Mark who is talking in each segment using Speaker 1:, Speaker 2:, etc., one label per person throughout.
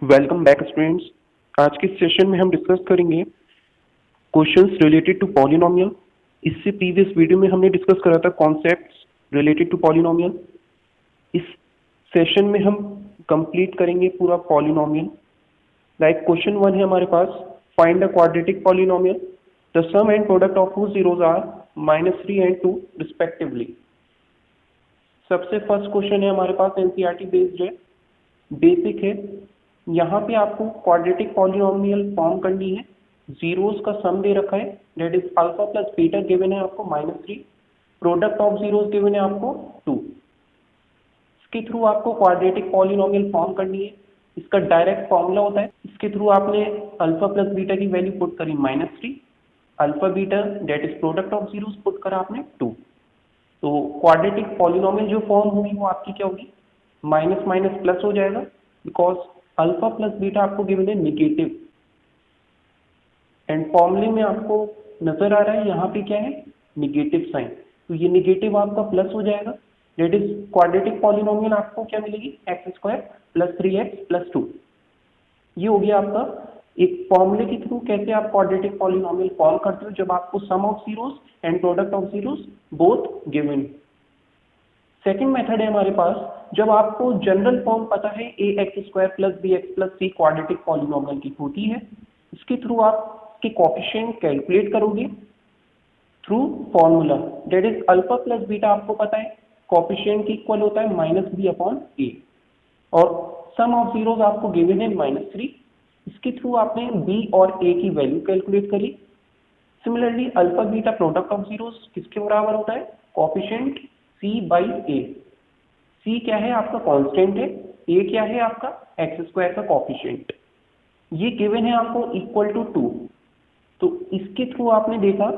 Speaker 1: Welcome back students. आज के session में हम डिस्कस करेंगे क्वेश्चंस रिलेटेड टू पॉलिनोमियल। इससे प्रीवियस वीडियो में हमने डिस्कस करा था कॉन्सेप्ट्स रिलेटेड टू पॉलिनोमियल। इस सेशन में हम कंप्लीट करेंगे पूरा पॉलिनोमियल। लाइक क्वेश्चन 1 है हमारे पास, find the quadratic polynomial the sum and product of whose zeroes are -3 and 2 respectively. सबसे फर्स्ट क्वेश्चन है हमारे पास, एनसीईआरटी बेस्ड है, बेसिक है। यहाँ पे आपको क्वाड्रेटिक पॉलिनोमियल फॉर्म करनी है। जीरोस का सम दे रखा है, that is alpha plus beta given है आपको -3, प्रोडक्ट ऑफ जीरोस गिवन है आपको 2। इसके थ्रू आपको क्वाड्रेटिक पॉलिनोमियल फॉर्म करनी है। इसका डायरेक्ट फॉर्मूला होता है, इसके थ्रू आपने अल्फा प्लस बीटा की वैल्यू पुट करी -3, alpha beta that is product of zeros put करा आपने 2। तो क्वाड्रेटिक पॉलिनोमियल जो फॉर्म होगी वो आपकी क्या होगी, माइनस माइनस प्लस हो जाएगा, बिकॉज अल्फा प्लस बीटा आपको गिवन है निगेटिव, एंड फॉर्मूले में आपको नजर आ रहा है यहाँ पे क्या है, निगेटिव साइन। तो ये निगेटिव आपका प्लस हो जाएगा, दैट इज क्वाड्रेटिक पॉलिनोमियल आपको क्या मिलेगी, x² + 3x + 2। ये हो गया आपका एक फॉर्मूले के थ्रू कैसे आप क्वाड्रेटिक पॉलिनोमियल फॉर्म करते हो, जब आपको sum of zeros and product of zeroes both given. Second method है हमारे पास, जब आपको जनरल फॉर्म पता है ax² + bx + c quadratic polynomial की होती है, इसके थ्रू आप इसके कोएफिशिएंट कैलकुलेट करोगे through formula, that is alpha plus beta आपको पता है कोएफिशिएंट की इक्वल होता है -b/a, और सम ऑफ जीरोस आपको गिवन है -3। इसके थ्रू आपने b और a की वैल्यू कैलकुलेट करी। Similarly alpha beta product of zeros किसके बराबर होता है, कोएफिशिएंट c/a। c क्या है आपका कांस्टेंट है, a क्या है आपका x² का कोएफिशिएंट। ये गिवन है आपको इक्वल टू 2। तो इसके थ्रू आपने देखा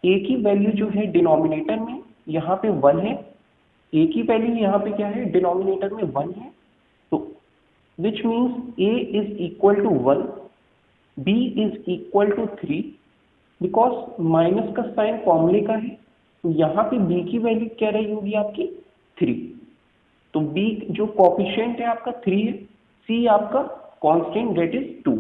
Speaker 1: a की वैल्यू जो है डिनोमिनेटर में यहाँ पे 1 है, a की वैल्यू यहाँ पे क्या है डिनोमिनेटर में 1 है, तो which means a is equal to 1, b is equal to 3, because minus का साइन फॉर्मूले का है, तो यहाँ पे b की वैल्यू क्या रही होगी आपकी 3। तो b जो कोएफिशिएंट है आपका 3 है, c आपका कांस्टेंट दैट इज 2।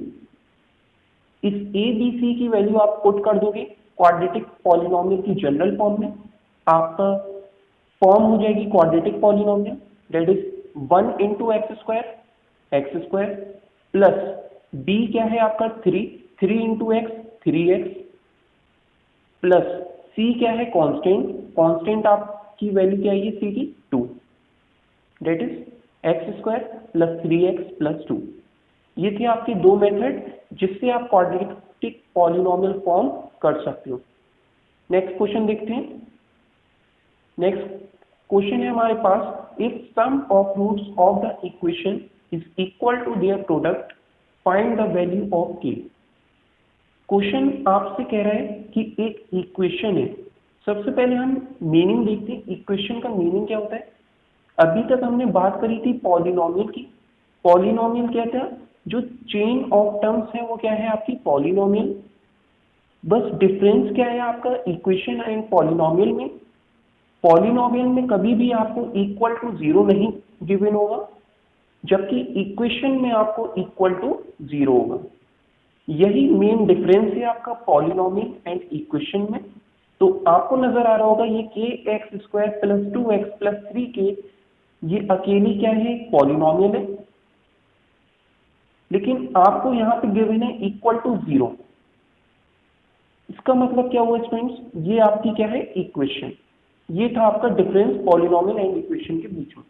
Speaker 1: इस a b c की वैल्यू आप पुट कर दोगे क्वाड्रेटिक पॉलिनोमियल की जनरल फॉर्म में, आपका फॉर्म हो जाएगी quadratic polynomial, that is 1 × x² plus b क्या है आपका 3 × x 3x, प्लस c क्या है कांस्टेंट आपकी वैल्यू क्या है c की 2, दैट इज x² + 3x + 2। ये थे आपके दो मेथड जिससे आप क्वाड्रेटिक पॉलिनोमियल फॉर्म कर सकते हो। नेक्स्ट क्वेश्चन देखते हैं। नेक्स्ट क्वेश्चन है हमारे पास, if sum of roots of the equation is equal to their product find the value of k। Question आपसे कह रहा है कि एक इक्वेशन है। सबसे पहले हम मीनिंग देखते हैं, इक्वेशन का मीनिंग क्या होता है। अभी तक हमने बात करी थी पॉलिनोमियल की। पॉलिनोमियल क्या था, जो चेन ऑफ टर्म्स है वो क्या है आपकी पॉलिनोमियल। बस डिफरेंस क्या है आपका इक्वेशन एंड पॉलिनोमियल में। पॉलिनोमियल में कभी भी आपको इक्वल टू 0 नहीं गिवन होगा, जबकि इक्वेशन में आपको इक्वल टू 0 होगा। यही मेन डिफरेंस है आपका पॉलिनोमियल एंड इक्वेशन में। तो आपको नजर आ रहा होगा ये kx² + 2x + 3k, ये अकेली क्या है पॉलिनोमियल है, लेकिन आपको यहाँ पे गिवन है इक्वल टू 0। इसका मतलब क्या हुआ स्टूडेंट्स, ये आपकी क्या है इक्वेशन। ये था आपका डिफरेंस पॉलिनोमियल एंड इक्वेशन के बीच में।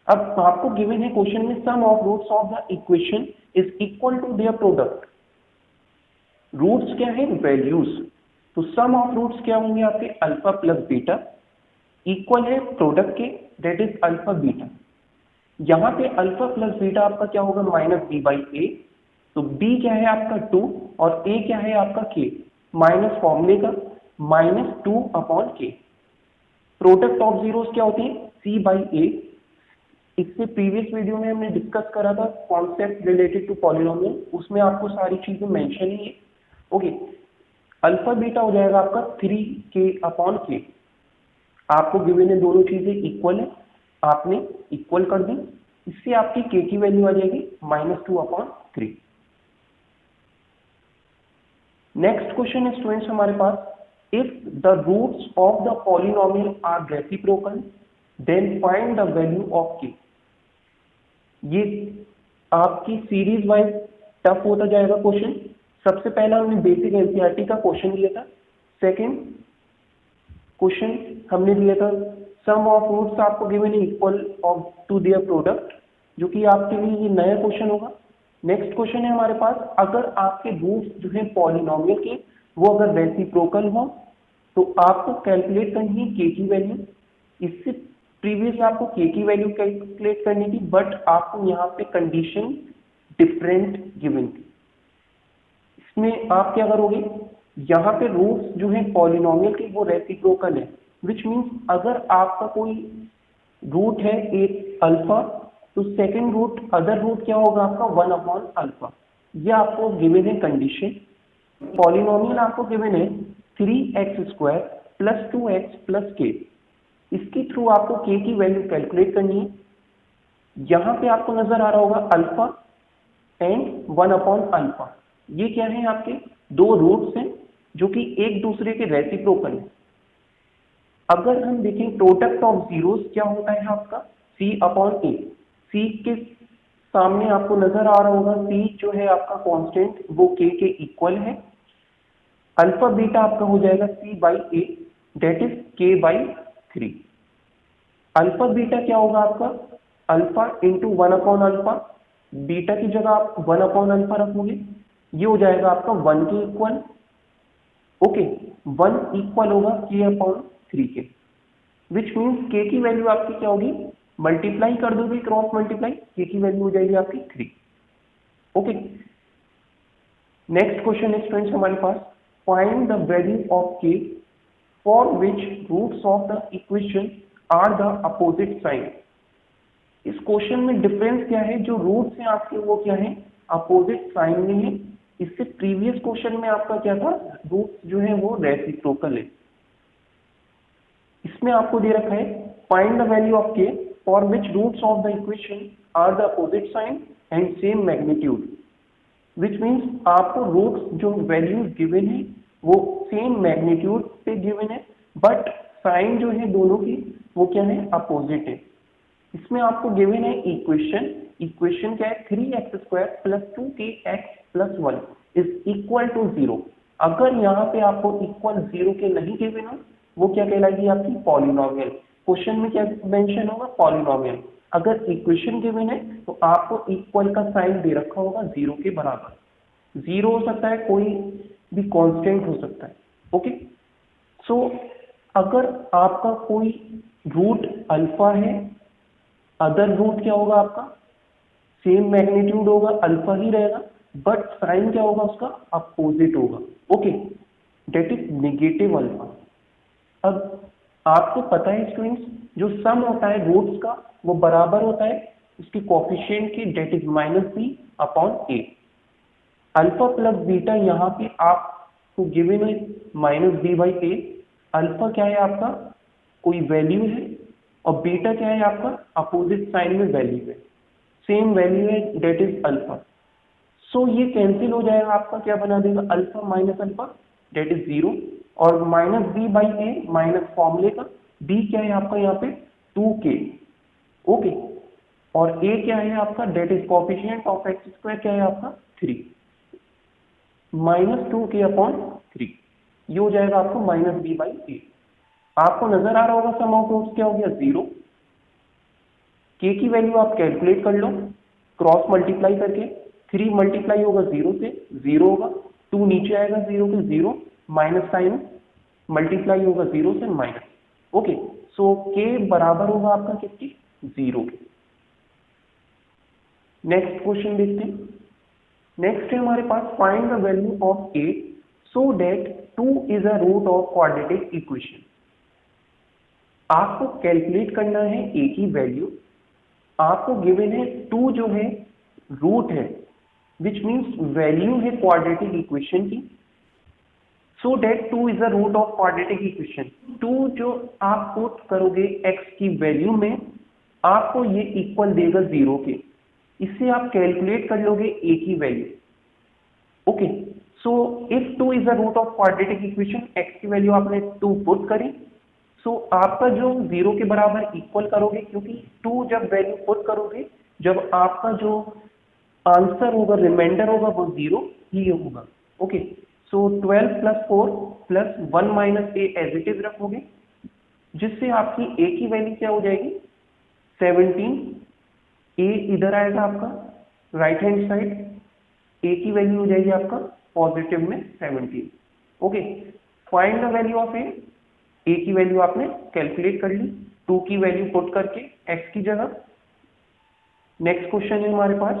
Speaker 1: अब आपको गिवन है क्वेश्चन में sum of roots of the equation is equal to their product. Roots क्या है वैल्यूज, तो सम ऑफ रूट्स क्या होंगे आपके अल्फा प्लस बीटा, इक्वल है प्रोडक्ट के दैट इज अल्फा बीटा। यहाँ पे अल्फा प्लस बीटा आपका क्या होगा -b/a, तो b क्या है आपका 2 और a क्या है आपका k, माइनस फॉर्मूले का -2/k। प्रोडक्ट ऑफ जीरोस क्या होती है c/a। इससे प्रीवियस वीडियो में हमने डिस्कस करा था कॉन्सेप्ट रिलेटेड टू पॉलिनोमियल, उसमें आपको सारी चीजें मेंशन ही है। ओके, अल्फा बीटा हो जाएगा आपका 3k/k। आपको गिवन है दोनों चीजें इक्वल है, आपने इक्वल कर दी। इससे आपकी k की वैल्यू आ जाएगी -2/3। नेक्स्ट क्वेश्चन है स्टूडेंट्स हमारे पास, if the roots of the polynomial are reciprocal then find the value of k। ये आपकी सीरीज वाइज टफ होता जाएगा क्वेश्चन। सबसे पहला हमने बेसिक एनसीईआरटी का क्वेश्चन लिया था। सेकंड क्वेश्चन हमने लिया था सम ऑफ रूट्स आपको गिवन है equal of to their product, जो कि आपके लिए ये नया क्वेश्चन होगा। नेक्स्ट क्वेश्चन है हमारे पास, अगर आपके रूट्स जो है पॉलिनोमियल के वो अगर रेसिप्रोकल हो तो आपको कैलकुलेट करनी है k की वैल्यू। इससे प्रीवियस आपको k की वैल्यू कैलकुलेट करनी थी, बट आपको यहाँ पे कंडीशन डिफरेंट गिवन थी। इसमें आप क्या करोगे, यहाँ पे रूट्स जो है पॉलिनोमियल के वो रेसिप्रोकल है, विच मीन्स अगर आपका कोई रूट है एक अल्फा तो सेकंड रूट अदर रूट क्या होगा आपका 1/अल्फा। ये आपको गिवन है कंडीशन। पॉलिनोमियल आपको गिवन है 3x² + 2x + k। इसके थ्रू आपको k की वैल्यू कैलकुलेट करनी है। यहाँ पे आपको नजर आ रहा होगा अल्फा एंड 1/अल्फा। ये क्या है, आपके दो रूट्स हैं जो कि एक दूसरे के रेसिप्रोकल है। अगर हम देखें प्रोडक्ट ऑफ जीरोस क्या होता है आपका c/a। c के सामने आपको नजर आ रहा होगा c जो है आपका कांस्टेंट वो k के इक्वल है। अल्फा बीटा आपका हो जाएगा c/a that is k/3। Alpha beta क्या होगा आपका अल्फा इंटू 1/अल्फा। बीटा की जगह आप 1/अल्फा रखोगे, ये हो जाएगा आपका 1 के इक्वल। ओके, 1 इक्वल होगा k/3 के, विच मीन्स k की वैल्यू आपकी क्या होगी, मल्टीप्लाई कर दोगे क्रॉस मल्टीप्लाई, k की वैल्यू हो जाएगी आपकी 3। ओके, नेक्स्ट क्वेश्चन है स्टूडेंट्स हमारे पास, find the value of k for which roots of the equation are the opposite sign. इस क्वेश्चन में डिफरेंस क्या है, जो रूट्स हैं आपके वो क्या है अपोजिट साइन में है। इससे प्रीवियस क्वेश्चन में आपका क्या था, रूट्स जो है वो रेसिप्रोकल है। इसमें आपको दे रखा है find the value of k for which roots of the equation are the opposite sign and same magnitude, which means आपको रूट्स जो वैल्यूज गिवन है वो सेम मैग्नीट्यूड पे गिवन है, बट साइन जो है दोनों की वो क्या है अपोजिट है। इसमें आपको गिवन है इक्वेशन, इक्वेशन क्या है 3x² + 2kx + 1 is equal to 0। अगर यहाँ पे आपको इक्वल 0 के नहीं गिवन हो वो क्या कहलाएगी आपकी पॉलिनोमियल। क्वेश्चन में क्या मेंशन होगा पॉलिनोमियल। अगर इक्वेशन गिवन है तो आपको इक्वल का साइन दे रखा होगा 0 के बराबर। 0 हो सकता है, कोई भी कांस्टेंट हो सकता है। ओके, सो अगर आपका कोई रूट अल्फा है, अदर रूट क्या होगा आपका सेम मैग्नीट्यूड होगा, अल्फा ही रहेगा, बट साइन क्या होगा उसका अपोजिट होगा। Okay, that is negative alpha. अब आपको पता है स्टूडेंट्स, जो सम होता है रूट्स का वो बराबर होता है उसकी कोफिशिएंट की, that is -b/a। Alpha plus beta यहाँ पे आपको गिवन है -b/a। अल्फा क्या है आपका कोई वैल्यू है और बीटा क्या है आपका अपोजिट साइन में वैल्यू है, सेम वैल्यू है दैट इज अल्फा। सो ये कैंसिल हो जाएगा, आपका क्या बना देगा alpha minus alpha that is 0, और -b/a माइनस फॉर्मूले का b क्या है आपका यहाँ पे 2k। ओके, और a क्या है आपका that is coefficient of x² क्या है आपका 3, -2k/3। ये हो जाएगा आपको -b/a। आपको नजर आ रहा होगा सम ऑफ रूट्स क्या हो गया 0। k की वैल्यू आप कैलकुलेट कर लो क्रॉस मल्टीप्लाई करके, 3 मल्टीप्लाई होगा 0 से 0 होगा, 2 नीचे आएगा 0 के 0, माइनस साइन मल्टीप्लाई होगा 0 से माइनस। ओके, सो k बराबर होगा आपका किसकी 0 के। नेक्स्ट क्वेश्चन देखते हैं। नेक्स्ट है हमारे पास find the value of a so that 2 is a root of quadratic equation. आपको कैलकुलेट करना है a की वैल्यू। आपको गिवन है 2 जो है रूट है, विच मीन्स वैल्यू है क्वाड्रेटिक इक्वेशन की, so that 2 is a root of quadratic equation. 2 जो आप पुट करोगे x की वैल्यू में, आपको ये इक्वल देगा 0 के। इससे आप कैलकुलेट कर लोगे a की value. Okay, so if 2 is the root of quadratic equation, x की वैल्यू आपने 2 पुट करी, सो आपका जो 0 के बराबर इक्वल करोगे, क्योंकि 2 जब वैल्यू पुट करोगे, जब आपका जो आंसर होगा, रिमाइंडर होगा, वो 0 ही होगा। Okay, so 12 plus 4 plus 1 minus A as it is रखोगे, जिससे आपकी a की वैल्यू क्या हो जाएगी 17। a इधर आएगा आपका राइट हैंड साइड, a की वैल्यू हो जाएगी आपका पॉजिटिव में 17। Okay, find the value of a की वैल्यू आपने कैलकुलेट कर ली 2 की वैल्यू पुट करके x की जगह। नेक्स्ट क्वेश्चन है हमारे पास,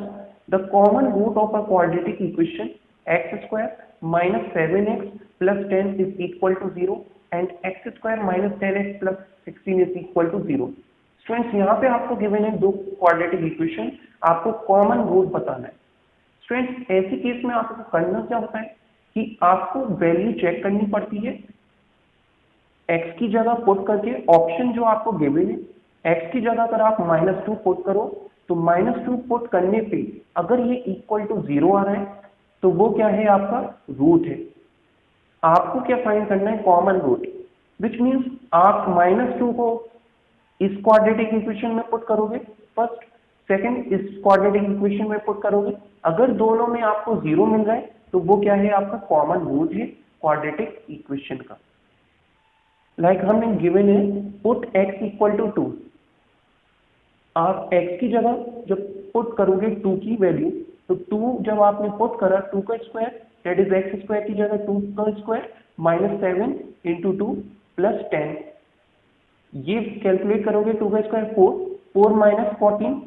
Speaker 1: the common root of a quadratic equation x square minus 7x plus 10 is equal to 0 and x square minus 10x plus 16 is equal to 0। Students, यहाँ पे आपको गिवन है 2 क्वाड्रेटिक इक्वेशन, आपको कॉमन रूट बताना है। स्टूडेंट्स, ऐसे case में आपको करना क्या होता है कि आपको वैल्यू चेक करनी पड़ती है, x की जगह पुट करके ऑप्शन जो आपको गिवन है, x की जगह अगर आप -2 पुट करो तो -2 पुट करने पे अगर ये इक्वल टू 0 आ रहा है तो वो क्या है, आपका रूट है। आपको क्या फाइंड करना है, कॉमन रूट, विच मीन्स आप -2 को इस क्वाड्रेटिक इक्वेशन में पुट करोगे फर्स्ट, सेकंड इस क्वाड्रेटिक इक्वेशन में पुट करोगे, अगर दोनों में आपको 0 मिल रहा है तो वो क्या है, आपका कॉमन रूट है क्वाड्रेटिक इक्वेशन का। लाइक हमने गिवन है पुट x इक्वल टू 2, आप x की जगह जब पुट करोगे 2 की वैल्यू, तो 2 जब आपने पुट करा 2 का square that is x square की जगह 2 का स्क्वायर माइनस 7 इंटू 2 प्लस 10, ये कैलकुलेट करोगे 2 का स्क्वायर 4 माइनस 14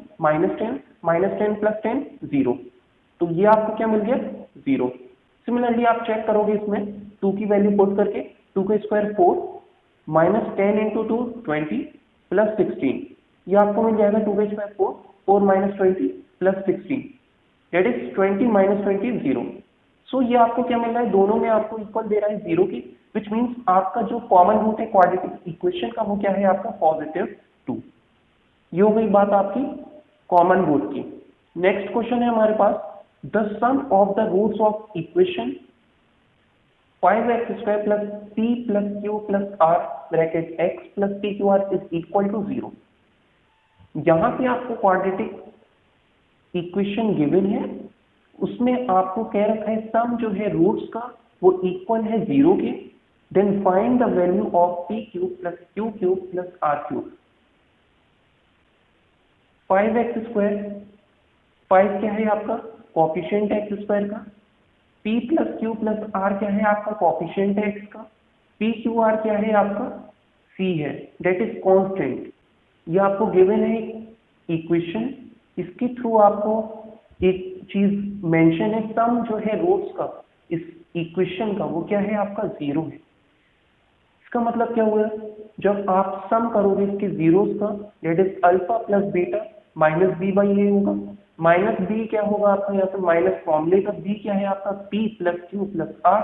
Speaker 1: माइनस 10 प्लस 10 0, तो ये आपको क्या मिल गया 0। सिमिलरली आप चेक करोगे इसमें 2 की वैल्यू पुट करके 2 का स्क्वायर 4 माइनस 10 इंटू 2 20 प्लस 16, ये आपको मिल जाएगा 2 का square 4 minus 20 plus 16 that is 20 minus 20 0। सो ये आपको क्या मिल रहा है, दोनों में आपको इक्वल दे रहा है 0 की, विच मीन्स आपका जो कॉमन रूट है क्वाड्रेटिक इक्वेशन का वो क्या है, आपका पॉजिटिव 2। ये हो गई बात आपकी कॉमन रूट की। नेक्स्ट क्वेश्चन है हमारे पास, the sum of the roots of equation 5x square plus p plus q plus r bracket x plus p q r is equal to 0। यहाँ पे आपको क्वाड्रेटिक इक्वेशन गिवन है, उसमें आपको कह रखा है सम जो है रूट्स का वो इक्वल है 0 के, then find the value of p cube plus q cube plus r cube. 5x square, 5 क्या है आपका कोएफिशिएंट है x स्क्वायर का, p plus q plus r क्या है आपका कोएफिशिएंट है x का, p q r क्या है आपका c है, दैट इज कांस्टेंट। ये आपको गिवन है इक्वेशन, इसके थ्रू आपको एक चीज मेंशन है, सम जो है रूट्स का इस इक्वेशन का वो क्या है, आपका 0 है। इसका मतलब क्या हुआ, जब आप सम करोगे इसके जीरोस का that is alpha plus beta minus B by a होगा, माइनस बी क्या होगा आपका यहाँ पे माइनस फॉर्मूले का बी क्या है आपका p plus Q plus R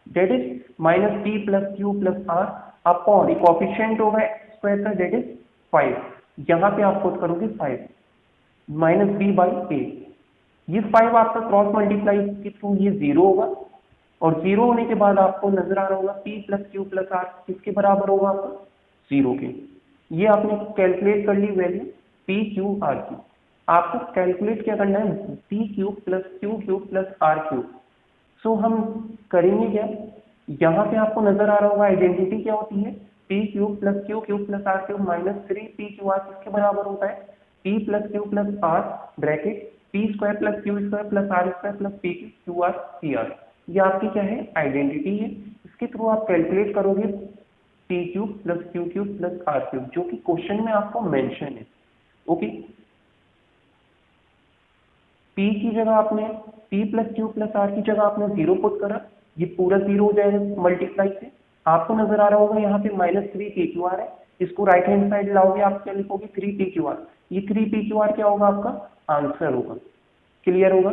Speaker 1: that is minus p plus Q plus R upon coefficient होगा एक्स स्क्वायर का दैट इज 5, यहाँ पे आप पुट करोगे 5 माइनस बी बाई ए, ये 5 आपका क्रॉस मल्टीप्लाई के थ्रू ये 0 होगा, और 0 होने के बाद आपको नजर आ रहा होगा p plus Q plus R किसके बराबर होगा आपका 0 के। ये आपने कैलकुलेट कर ली वैल्यू p क्यू आर की। आपको कैलकुलेट क्या करना है, p cube plus Q cube plus are cube. So हम करेंगे क्या, यहाँ पे आपको नजर आ रहा होगा आइडेंटिटी क्या होती है, p cube plus Q cube plus are cube minus 3p Q R किसके बराबर होता है, p plus Q plus R bracket p square plus Q square plus R square plus p Q R C R. ये आपकी क्या है identity है, इसके थ्रू आप कैलकुलेट करोगे p cube plus Q cube plus are cube, जो कि क्वेश्चन में आपको मेंशन है। ओके, p की जगह आपने p plus Q plus R की जगह आपने 0 पुट करा, ये पूरा 0 हो जाएगा मल्टीप्लाई से। आपको नजर आ रहा होगा यहाँ पे माइनस 3p क्यू आर है, इसको राइट हैंड साइड लाओगे आप क्या लिखोगे 3p क्यू आर, ये 3p क्यू आर क्या होगा आपका आंसर होगा। क्लियर होगा।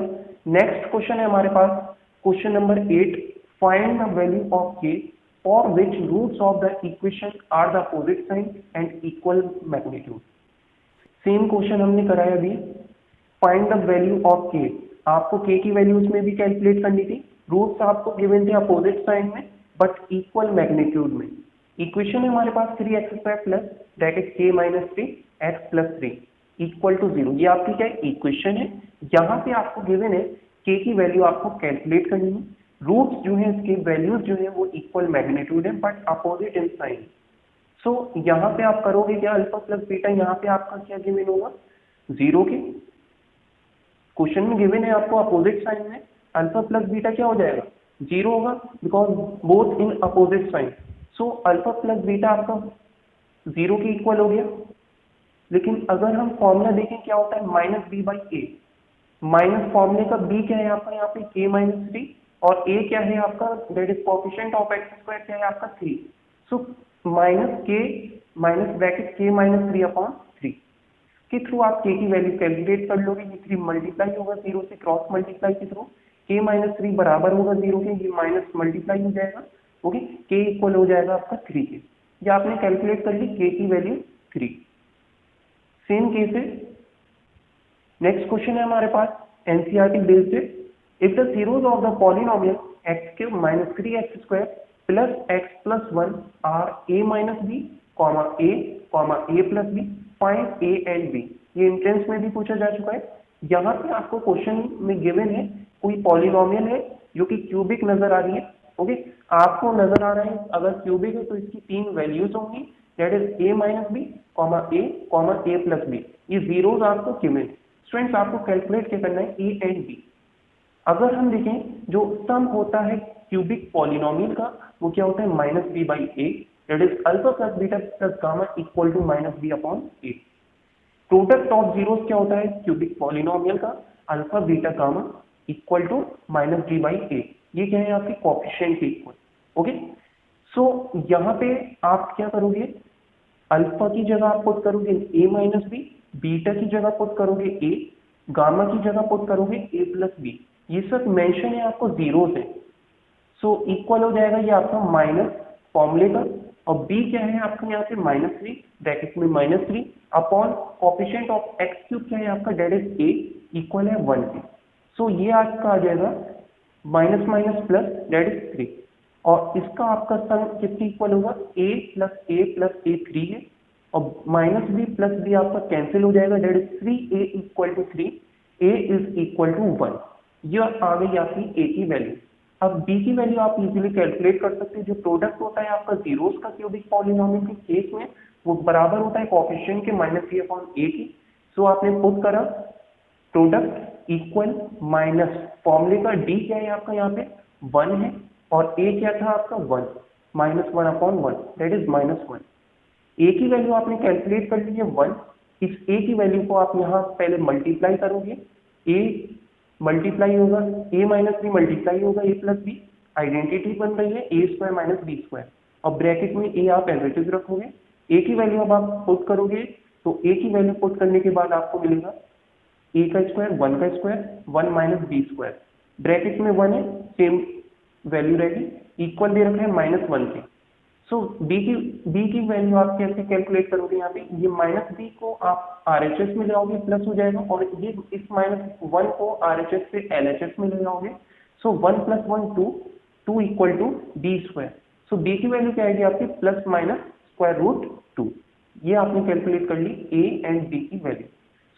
Speaker 1: नेक्स्ट क्वेश्चन है हमारे पास question number 8, find the value of k for which roots of the equation are the opposite sign and equal magnitude. Same question हमने कराया अभी, फाइंड द वैल्यू ऑफ के। आपको के की वैल्यू इसमें भी कैलकुलेट करनी थी। रूट्स आपको गिवन थे अपोजिट साइन में बट इक्वल मैग्नीट्यूड में। इक्वेशन है हमारे पास 3x² plus bracket k minus 3 x plus 3 equal to 0। ये आपकी क्या इक्वेशन है। यहाँ पे आपको गिवन है k की वैल्यू आपको कैलकुलेट करनी है। रूट्स जो है इसके वैल्यूज जो है वो इक्वल मैग्नीट्यूड है बट अपोजिट इन साइन। सो यहाँ पे आप करोगे क्या, अल्फा प्लस बीटा, यहाँ पे आपका क्या गिवन होगा 0 के। क्वेश्चन में गिवन है आपको अपोजिट साइन में अल्फा प्लस बीटा क्या हो जाएगा 0 होगा because both in opposite sign. So alpha plus beta आपका 0 के इक्वल हो गया। लेकिन अगर हम फॉर्मूला देखें क्या होता है minus B by A. Minus फॉर्मूले का बी क्या है आपका यहाँ पे के माइनस 3 और ए क्या है आपका that is coefficient of x square क्या है आपका 3। सो माइनस के माइनस ब्रैकेट के माइनस 3 अपॉन 3 के थ्रू आप के की वैल्यू कैलकुलेट कर लोगे। ये 3 मल्टीप्लाई होगा 0 से क्रॉस मल्टीप्लाई के थ्रू के माइनस 3 बराबर होगा 0 के, ये माइनस मल्टीप्लाई हो जाएगा। ओके, के इक्वल हो जाएगा आपका 3 के। ये आपने कैलकुलेट कर ली के की वैल्यू 3। सेम केस है, नेक्स्ट क्वेश्चन है हमारे पास एनसीईआरटी बेस्ड है। If the zeros of the polynomial x³ minus 3x² plus x plus 1 are a minus B comma a plus B, find a and b। ये entrance में भी पूछा जा चुका है। यहाँ पे आपको क्वेश्चन में गिवन है कोई पॉलिनोमियल है जो कि क्यूबिक नजर आ रही है। ओके, आपको नजर आ रहा है अगर क्यूबिक है तो इसकी 3 वैल्यूज होंगी that is a minus B comma a plus b. ये जीरोज आपको गिवन। स्टूडेंट्स आपको कैलकुलेट क्या करना है a एंड b। अगर हम देखें जो सम होता है क्यूबिक पॉलिनोमियल का वो क्या होता है minus B by a that is alpha plus beta plus gamma equal to minus b upon a. Product of zeroes क्या होता है क्यूबिक पॉलिनोमियल का alpha beta gamma equal to minus B by a. ये क्या है आपके coefficient के equal. Okay, सो यहाँ पे आप क्या करोगे अल्फा की जगह आप पुट करोगे ए माइनस बी, बीटा की जगह पुट करोगे ए, गामा की जगह पुट करोगे ए प्लस बी। ये सब मेंशन है आपको जीरो से। सो इक्वल हो जाएगा ये आपका माइनस फॉर्मूले का और b क्या है आपका यहाँ पे माइनस 3 ब्रैकेट में minus 3 upon coefficient of x³ क्या है आपका डेट इज a इक्वल है 1 के। सो ये आपका आ जाएगा minus minus plus that is 3 और इसका आपका सम कितनी इक्वल होगा a प्लस a 3 है और माइनस b प्लस b आपका कैंसिल हो जाएगा that is 3a equal to 3 a is equal to 1। ये आ गई आपकी a की वैल्यू। अब b की वैल्यू आप इजीली कैलकुलेट कर सकते हैं। जो प्रोडक्ट होता है आपका जीरोस का क्यूबिक पॉलिनोमियल के केस में वो बराबर होता है कोएफिशिएंट के माइनस b अपॉन a की। सो आपने पुट करा प्रोडक्ट इक्वल माइनस फॉर्मूले का d क्या है आपका यहाँ पे 1 है और a क्या था आपका 1 minus 1 upon 1 that is minus 1। a की वैल्यू आपने कैलकुलेट कर ली है 1। इस a की वैल्यू को आप यहाँ पहले मल्टीप्लाई करोगे, a मल्टीप्लाई होगा a माइनस बी मल्टीप्लाई होगा a प्लस बी, आइडेंटिटी बन रही है a square minus b square और ब्रैकेट में a आप एज इट इज रखोगे। a की वैल्यू अब आप पुट करोगे तो a की वैल्यू पुट करने के बाद आपको मिलेगा a का स्क्वायर 1 का square 1 minus b square, bracket में 1 है सेम वैल्यू रहेगी, इक्वल दे रखा है माइनस 1 के। सो b की वैल्यू आप कैसे कैलकुलेट करोगे यहाँ पे ये माइनस b को आप RHS में लगाओगे प्लस हो जाएगा और ये इस माइनस 1 को RHS से LHS में लगाओगे। So 1 plus 1 2 equal to b square. So b की वैल्यू क्या आएगी आपकी प्लस माइनस स्क्वायर रूट 2। ये आपने कैलकुलेट कर ली a एंड b की वैल्यू।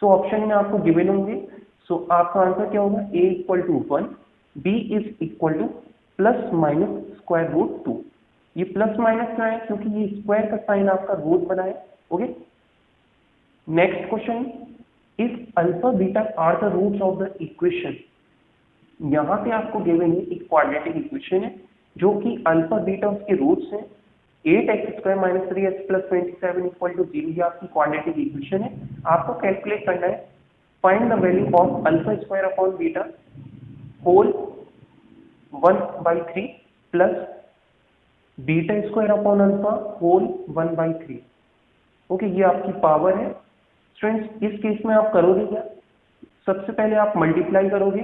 Speaker 1: सो ऑप्शन में आपको गिवन होंगे। सो आपका आंसर क्या होगा a equal to 1 b is equal to plus minus square root 2। ये प्लस माइनस क्या है क्योंकि ये स्क्वायर का साइन आपका रूट बना है। Okay, next question, if alpha beta are the roots of the equation. यहाँ पे आपको गिवन है एक क्वाड्रेटिक इक्वेशन है जो कि अल्फा बीटा उसके रूट्स हैं 8x² minus 3x plus 27 equal to 0। ये आपकी क्वाड्रेटिक इक्वेशन है। आपको कैलकुलेट करना है find the value of alpha square upon beta whole 1/3 plus beta square upon alpha whole 1/3। Okay, ये आपकी पावर है। स्टूडेंट्स इस केस में आप करोगे क्या, सबसे पहले आप मल्टीप्लाई करोगे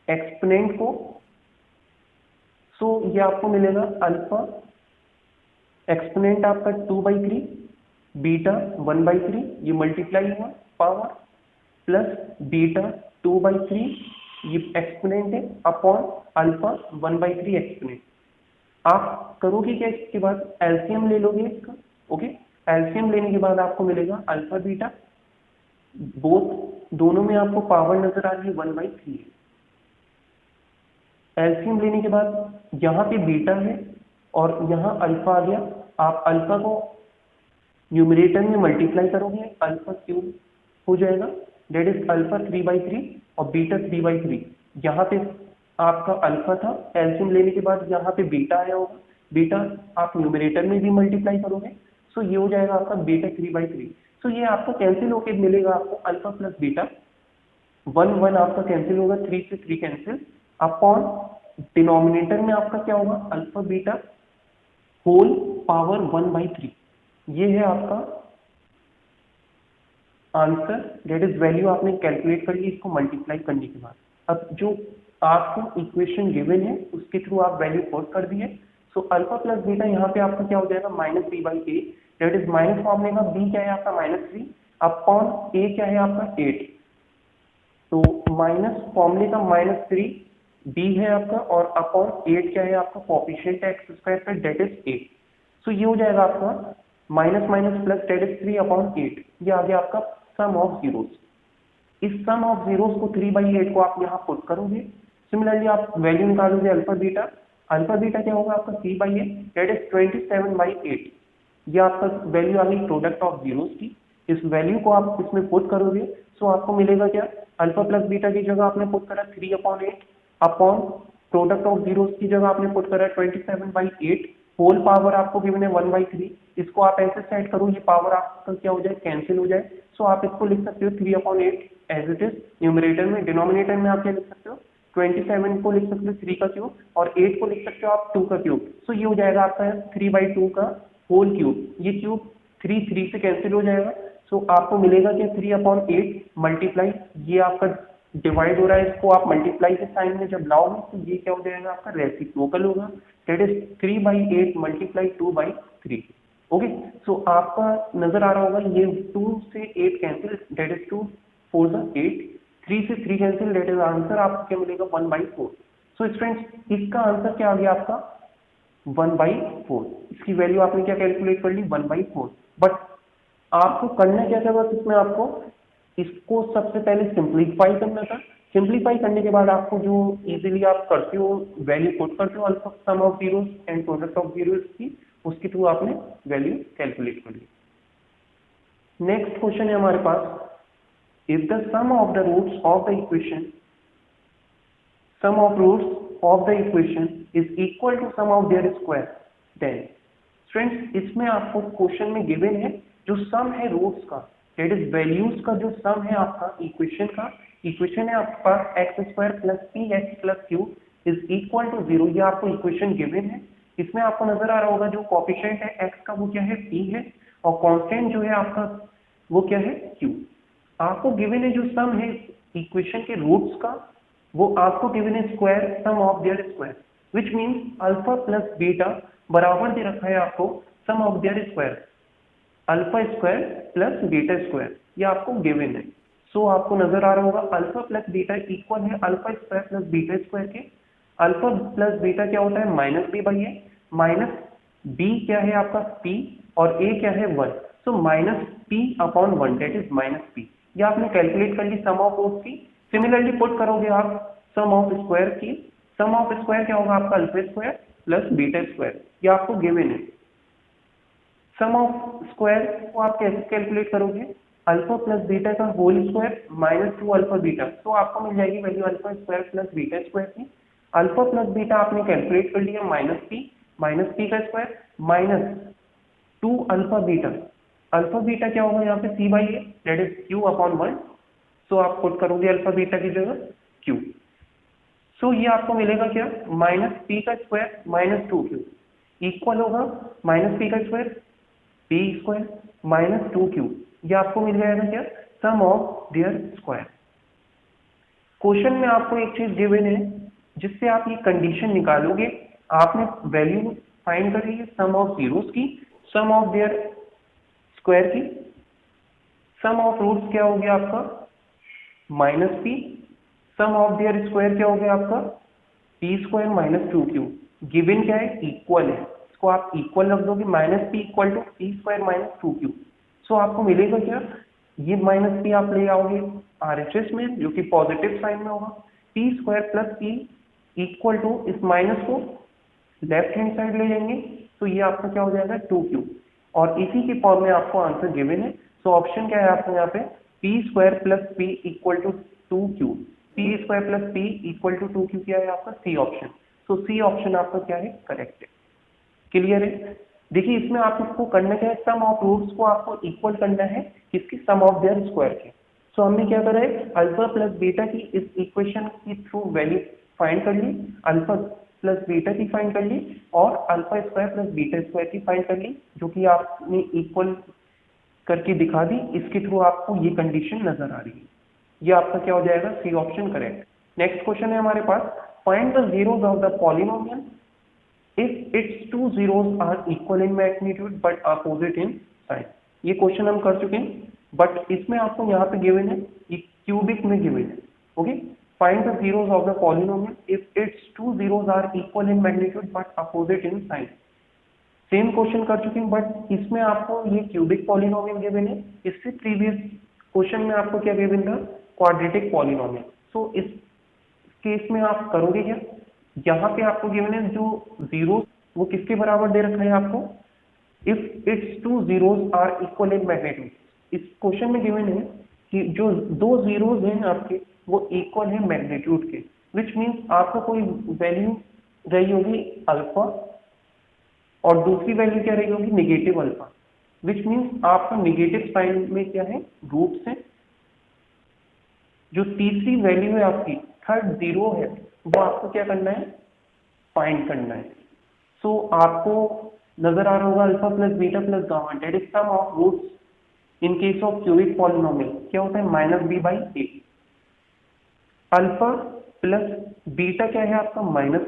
Speaker 1: एक्सपोनेंट को। सो ये आपको मिलेगा अल्फा एक्सपोनेंट आपका 2/3 बीटा 1/3 ये मल्टीप्लाई हुआ पावर प्लस बीटा 2/3 ये एक्सपोनेंट है अपॉन अल्फा 1/3 एक्सपोनेंट। आप करोगे क्या इसके बाद एलसीएम ले लोगे इसका। ओके, एलसीएम लेने के बाद आपको मिलेगा अल्फा बीटा, बोथ दोनों में आपको पावर नजर आ रही है 1/3। एलसीएम लेने के बाद यहाँ पे बीटा है और यहाँ अल्फा आ गया। आप अल्फा को न्यूमरेटर में मल्टीप्लाई करोगे, अल्फा क्यूब हो जाएगा, डेट इज अल्फा 3/3 और बीटा 3/3। यहाँ पे आपका अल्फा था, एलसीएम लेने के बाद यहाँ पे बीटा आया होगा, बीटा आप न्यूमरेटर में भी मल्टीप्लाई करोगे, सो ये हो जाएगा आपका बीटा 3/3। सो ये आपको कैंसिल होके मिलेगा आपको अल्फा प्लस बीटा, 1 आपका कैंसिल होगा, 3 से 3 कैंसिल, अपॉन डिनोमिनेटर में आपका क्या होगा अल्फा बीटा होल पावर 1/3। ये है आपका आंसर, डेट इज वैल्यू आपने कैलकुलेट कर ली इसको मल्टीप्लाई करने के बाद। अब जो आपको इक्वेशन गिवन है उसके थ्रू आप वैल्यू पुट कर दिए, सो अल्फा प्लस बीटा यहाँ पे आपका क्या हो जाएगा -3/8, डेट इज माइनस फॉर्मूले का बी क्या है आपका -3 अपॉन ए क्या है आपका 8, तो माइनस फॉर्मूले का -3 बी है आपका और अपॉन 8 क्या है आपका कोएफिशिएंट एक्स स्क्वायर का, डेट इज 8। सो ये हो जाएगा आपका minus minus plus, that is 3/8। ये आ गया आपका सम ऑफ जीरोस। इस सम ऑफ जीरोस को 3/8 को आप यहाँ पुट करोगे, सिमिलरली आप वैल्यू निकालोगे अल्फा बीटा। अल्फा बीटा क्या होगा आपका 3/8, डेट इज 27/8। ये आपका वैल्यू आ गई प्रोडक्ट ऑफ जीरोस की। इस वैल्यू को आप इसमें पुट करोगे, सो आपको मिलेगा क्या, अल्फा प्लस बीटा की जगह आपने पुट करा 3/8 अपॉन प्रोडक्ट ऑफ जीरोस की जगह आपने पुट करा 27/8, होल पावर आपको गिवन है 1/3। इसको आप ऐसे सेट करो, ये पावर आपका क्या हो जाए कैंसिल हो जाए, सो आप इसको लिख सकते हो 3/8 एज इट इज न्यूमरेटर में। डिनोमिनेटर में आप क्या लिख सकते हो 27 को लिख सकते हो 3 का क्यूब और 8 को लिख सकते हो आप 2 का क्यूब। सो ये हो जाएगा आपका 3/2 का होल क्यूब। ये क्यूब 3 से कैंसिल हो जाएगा, सो आपको मिलेगा कि 3/8 मल्टीप्लाई, ये आपका डिवाइड हो रहा है, इसको आप मल्टीप्लाई के साइन में जब लाओगे तो ये क्या हो जाएगा आपका रेसिप्रोकल होगा, दैट इज 3/8 मल्टीप्लाई 2/3। ओके, सो आपका नजर आ रहा होगा ये 2 से 8 कैंसिल, दैट इज 2 4 8, 3 से 3 कैंसिल, दैट इज आंसर आपको क्या मिलेगा 1/4। सो स्टूडेंट्स इसका आंसर क्या आ गया आपका 1/4। इसकी वैल्यू आपने क्या कैलकुलेट कर ली 1/4। बट आपको करना क्या था, बस इसमें आपको इसको सबसे पहले सिंप्लीफाई करना था। सिंप्लीफाई करने के बाद आपको जो इजीली आप करते हो वैल्यू पुट करते हो alpha sum of zeros and product of zeros की, उसके थ्रू आपने वैल्यू कैलकुलेट कर ली। नेक्स्ट क्वेश्चन है हमारे पास, if the sum of the roots of the equation is equal to sum of their square, then friends इसमें आपको question में गिवन है जो सम है रूट्स का, दैट इज वैल्यूज का जो सम है आपका इक्वेशन का। इक्वेशन है आपके पास x² plus p x plus q is equal to 0। ये आपको इक्वेशन गिवन है। इसमें आपको नजर आ रहा होगा जो कोएफिशिएंट है x का वो क्या है p है और कांस्टेंट जो है आपका वो क्या है q। आपको गिवन है जो सम है इक्वेशन के रूट्स का, वो आपको गिवन है square sum of their square, which means alpha plus beta बराबर दे रखा है आपको sum of their square, alpha square plus beta square, ये आपको गिवन है। सो आपको नजर आ रहा होगा अल्फा प्लस बीटा इक्वल है alpha square plus beta square के। अल्फा प्लस बीटा क्या होता है -b/a, माइनस b क्या है आपका p और a क्या है 1, सो -p/1 दैट इज -p। ये आपने कैलकुलेट कर ली सम ऑफ रूट्स की। सिमिलरली पुट करोगे आप सम ऑफ स्क्वायर की, सम ऑफ स्क्वायर क्या होगा आपका alpha square plus beta square, ये आपको गिवन है। सम ऑफ स्क्वायर को आप कैसे कैलकुलेट करोगे, अल्फा प्लस बीटा का होल स्क्वायर -2 अल्फा बीटा, तो आपको मिल जाएगी value alpha square plus beta square की। अल्फा प्लस बीटा आपने कैलकुलेट कर लिया -p का square -2 alpha beta. Alpha beta क्या होगा यहाँ पे c/a, दैट इज q/1, सो आप पुट करोगे अल्फा बीटा की जगह q। सो ये आपको मिलेगा क्या -p का स्क्वायर -2q इक्वल होगा -p का स्क्वायर p² -2q, ये आपको मिल जाएगा क्या सम ऑफ देयर स्क्वायर। क्वेश्चन में आपको एक चीज गिवन है जिससे आप ये कंडीशन निकालोगे। आपने वैल्यू फाइंड करी है सम ऑफ जीरोस की, सम ऑफ देयर स्क्वायर की सम ऑफ रूट्स क्या हो गया आपका minus p, sum of their square क्या हो गया आपका P square minus 2q। Given क्या है इक्वल है, इसको आप इक्वल रख दोगे minus p equal to p square minus 2q। So आपको मिलेगा क्या, ये माइनस पी आप ले आओगे आरएचएस में जो कि पॉजिटिव साइन में होगा, p square plus p equal to इस माइनस को लेफ्ट हैंड साइड ले जाएंगे तो ये आपका क्या हो जाएगा 2q, और इसी के फॉर्म में आपको आंसर गिवन है। सो ऑप्शन क्या है आपको यहाँ पे p square plus p equal to 2q, p square plus p equal to 2q क्या है आपका सी ऑप्शन। सो सी ऑप्शन आपका क्या है करेक्ट है। क्लियर है। देखिए इसमें आपको करना क्या है, सम ऑफ रूट्स को आपको इक्वल करना है किसकी सम ऑफ देयर स्क्वायर के। सो हमने क्या करा है अल्फा प्लस बीटा की इस इक्वेशन की थ्रू वैल्यू फाइंड कर ली, अल्फा प्लस बीटा की फाइंड कर ली और alpha square plus beta square की फाइंड कर ली, जो कि आपने इक्वल करके दिखा दी। इसके थ्रू आपको ये कंडीशन नजर आ रही है, ये आपका क्या हो जाएगा C option correct. Next question है हमारे पास, find the zeros of the polynomial if its two zeros are equal in magnitude but opposite in sign। ये क्वेश्चन हम कर चुके हैं, बट इसमें आपको यहाँ पे गिवन है क्यूबिक में गिवन है। Okay, find the zeros of the polynomial if its two zeros are equal in magnitude but opposite in sign. Same question कर चुके हैं, बट इसमें आपको ये क्यूबिक पॉलिनोमियल गिवन है। इससे प्रीवियस क्वेश्चन में आपको क्या गिवन था क्वाड्रेटिक पॉलिनोमियल। सो इस केस में आप करोगे क्या, यहाँ पे आपको गिवन है जो जीरो वो किसके बराबर दे रखा है आपको, if its two zeros are equal in magnitude. इस क्वेश्चन में गिवन है कि जो दो जीरोस हैं आपके वो इक्वल है मैग्नीट्यूड के, विच मीन्स आपका कोई वैल्यू रही होगी अल्फा और दूसरी वैल्यू क्या रही होगी निगेटिव अल्फा, विच मीन्स आपका निगेटिव साइन में क्या है रूट्स है। जो तीसरी वैल्यू है आपकी थर्ड जीरो है वो आपको क्या करना है फाइंड करना है। सो आपको नजर आ रहा होगा alpha plus beta plus gamma that is sum of roots in case of cubic polynomial क्या होता है minus B by a. Alpha plus beta क्या है आपका माइनस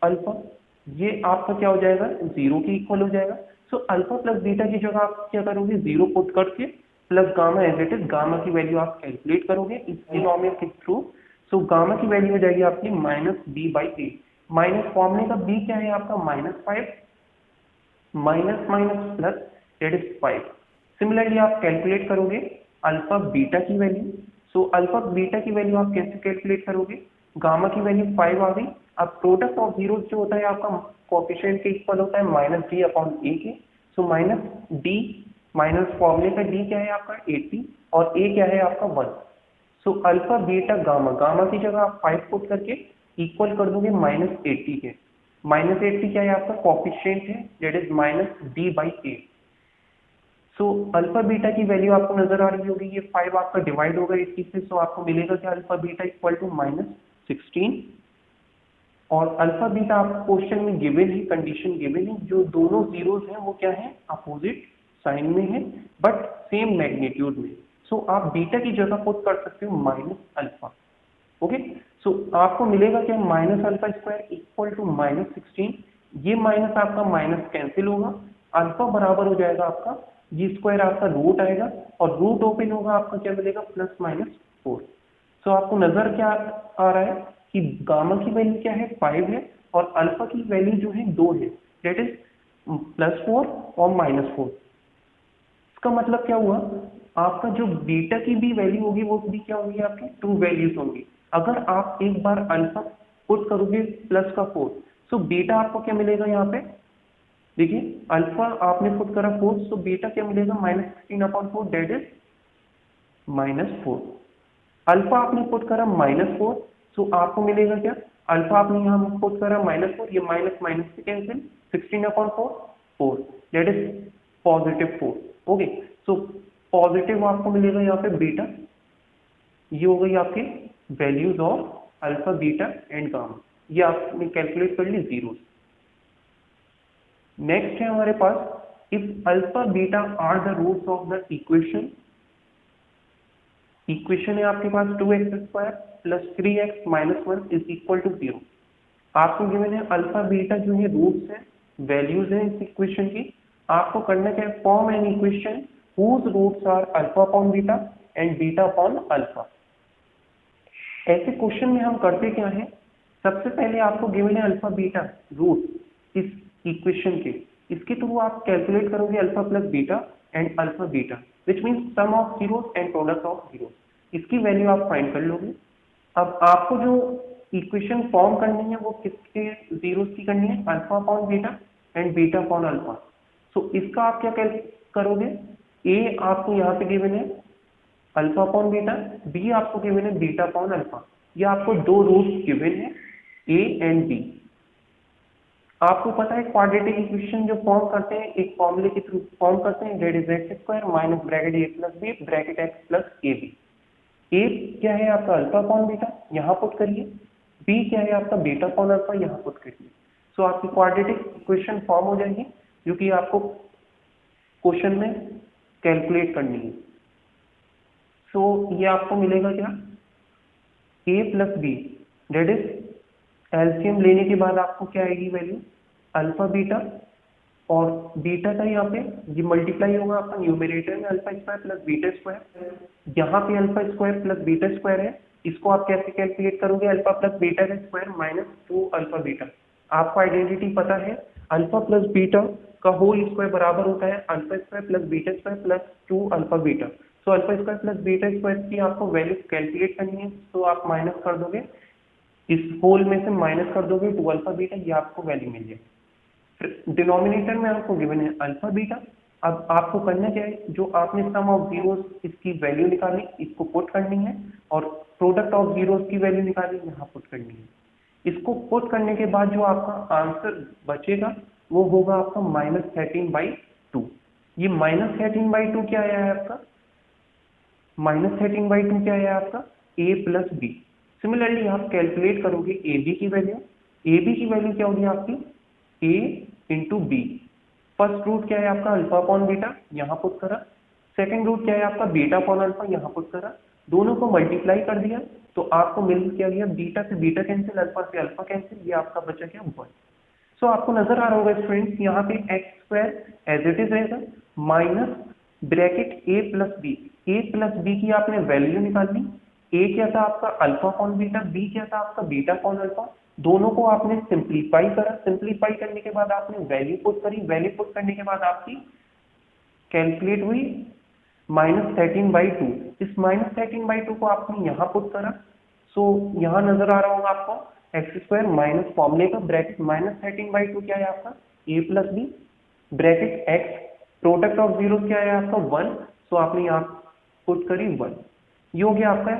Speaker 1: अल्फा, ये आपका क्या हो जाएगा जीरो के इक्वल हो जाएगा। सो अल्फा प्लस बीटा की जगह आप क्या करोगे जीरो पुट करके plus gamma as it is gamma की वैल्यू आप कैलकुलेट करोगे इस पॉलिनोमियल के थ्रू। सो गामा की वैल्यू हो जाएगी आपकी minus B by A, minus फॉर्मूले का बी क्या है आपका -5 minus minus plus that is 5। Similarly आप कैलकुलेट करोगे अल्फा बीटा की वैल्यू। सो अल्फा बीटा की वैल्यू आप कैसे कैलकुलेट करोगे, गामा की वैल्यू 5 आ गई। अब प्रोडक्ट ऑफ जीरो जो होता है आपका कोएफिशिएंट के इक्वल होता है माइनस डी अपॉन ए के। सो माइनस डी माइनस फॉर्मूले का डी क्या है आपका 80 और ए क्या है आपका 1। सो अल्फा बीटा गामा, गामा की जगह आप 5 पुट करके इक्वल कर दोगे -80 के। -80 क्या है आपका कोएफिशिएंट है that is minus D by A. So alpha beta की वैल्यू आपको नजर आ रही होगी, ये 5 आपका डिवाइड होगा 80 से। सो आपको मिलेगा क्या अल्फा बीटा इक्वल टू -16। और अल्फा बीटा आपको क्वेश्चन में गिवन है, कंडीशन गिवन है, जो दोनों जीरोस हैं वो क्या है अपोजिट साइन में है बट सेम मैग्नीट्यूड में। सो आप बीटा की जगह पुट कर सकते हो माइनस अल्फा। ओके, सो आपको मिलेगा क्या minus alpha square equal to -16। ये माइनस आपका माइनस कैंसिल होगा, अल्फा बराबर हो जाएगा आपका जी स्क्वायर आपका रूट आएगा और रूट ओपन होगा आपका क्या मिलेगा +-4। सो आपको नजर क्या आ रहा है कि गामा की वैल्यू क्या है 5 है और अल्फा की वैल्यू जो है 2 है दैट इज +4 और -4। इसका मतलब क्या हुआ आपका जो बीटा की भी वैल्यू होगी वो भी क्या होगी आपकी 2 वैल्यूज होंगी। अगर आप एक बार अल्फा पुट करोगे प्लस का 4, सो बीटा आपको क्या मिलेगा यहाँ पे देखिए अल्फा आपने पुट करा 4, सो बीटा क्या मिलेगा -16/4 दैट इज -4। अल्फा आपने पुट करा -4, सो आपको मिलेगा क्या अल्फा आपने यहाँ पुट करा -4, ये माइनस माइनस से cancel 16/4 4 that is +4। Okay, so positive आपको मिलेगा यहाँ पे बीटा। ये हो गई आपकी values of alpha beta and gamma, ये आपने कैलकुलेट कर ली जीरो। नेक्स्ट है हमारे पास if alpha beta are the roots of the equation. Equation है आपके पास 2x² plus 3x minus 1 is equal to 0। आपको गिवन है अल्फा बीटा जो है रूट्स है वैल्यूज है इस इक्वेशन की। आपको करना क्या है form an equation whose roots are alpha upon beta and beta upon alpha। ऐसे क्वेश्चन में हम करते क्या है, सबसे पहले आपको गिवन है अल्फा बीटा रूट इस इक्वेशन के, इसके थ्रू आप कैलकुलेट करोगे alpha plus beta and alpha beta which means sum of zeros and product of zeros, इसकी वैल्यू आप फाइंड कर लोगे। अब आपको जो इक्वेशन फॉर्म करनी है वो किसके जीरोस की करनी है, alpha upon beta and beta upon alpha. So इसका आप क्या करोगे, ए आपको यहाँ पे गिवन है अल्फा अपॉन बीटा, बी आपको गिवन है बीटा अपॉन अल्फा। ये आपको दो रूट्स गिवन है ए एंड बी। आपको पता है क्वाड्रेटिक इक्वेशन जो फॉर्म करते हैं एक फॉर्मूले के थ्रू फॉर्म करते हैं, that is x square minus bracket a plus b bracket x plus a b. A क्या है आपका अल्फा अपॉन बीटा, यहाँ पुट करिए, बी क्या है आपका बीटा अपॉन अल्फा, यहाँ पुट करिए। सो आपकी क्वाड्रेटिक इक्वेशन फॉर्म हो जाएगी जो कि आपको क्वेश्चन में कैलकुलेट करनी है। सो ये आपको मिलेगा क्या, a plus b, that is LCM लेने के बाद आपको क्या आएगी वैल्यू, अल्फा बीटा और बीटा का यहाँ पे ये मल्टीप्लाई होगा आपका न्यूमरेटर में alpha square plus beta square, यहाँ पे alpha square plus beta square है, इसको आप कैसे कैलकुलेट करोगे, अल्फा प्लस बीटा का स्क्वायर माइनस 2 अल्फा बीटा। आपको आइडेंटिटी पता है अल्फा प्लस बीटा का होल स्क्वायर बराबर होता है alpha square plus beta square plus 2 alpha beta. So alpha square plus beta square की आपको वैल्यू कैलकुलेट करनी है, तो आप माइनस कर दोगे, इस होल में से माइनस कर दोगे 2 अल्फा बीटा, ये आपको वैल्यू मिल जाएगी। डिनोमिनेटर में आपको गिवन है अल्फा बीटा। अब आपको करना क्या है, जो आपने सम ऑफ जीरोस इसकी वैल्यू निकाली इसको पुट करनी है और प्रोडक्ट ऑफ जीरोस की वैल्यू निकाली यहाँ पुट करनी है। इसको पुट करने के बाद जो आपका आंसर बचेगा वो होगा आपका -13/2। ये -13/2 क्या आया है आपका, -13/2 क्या आया आपका, a प्लस बी। सिमिलरली आप कैलकुलेट करोगे ए बी की वैल्यू, ए बी की वैल्यू क्या होगी आपकी, a into b. First root क्या है आपका अल्फा अपॉन बीटा, यहाँ पुट करा, सेकंड रूट क्या है आपका बीटा अपॉन अल्फा, यहाँ पुट करा, दोनों को मल्टीप्लाई कर दिया तो आपको मिल क्या गया, बीटा से बीटा कैंसिल, अल्फा से अल्फा कैंसिल, ये आपका बचा क्या 1। सो आपको नजर आ रहा होगा स्टूडेंट्स यहाँ पे x square as it is रहेगा minus bracket a plus b, a plus b की आपने वैल्यू निकालनी, ए क्या था आपका अल्फा अपॉन बीटा, बी क्या था आपका बीटा अपॉन अल्फा, दोनों को आपने सिंप्लीफाई करा, सिंप्लीफाई करने के बाद आपने वैल्यू पुट करी, वैल्यू पुट करने के बाद आपकी कैलकुलेट हुई -13/2। इस -13/2 को आपने यहाँ पुट करा, सो यहाँ नजर आ रहा होगा आपको एक्स स्क्वायर माइनस फॉर्मूले का ब्रैकेट -13/2 क्या है आपका a plus b bracket x, product of zero क्या है आपका 1, सो आपने यहाँ पुट करी 1। ये हो गया आपका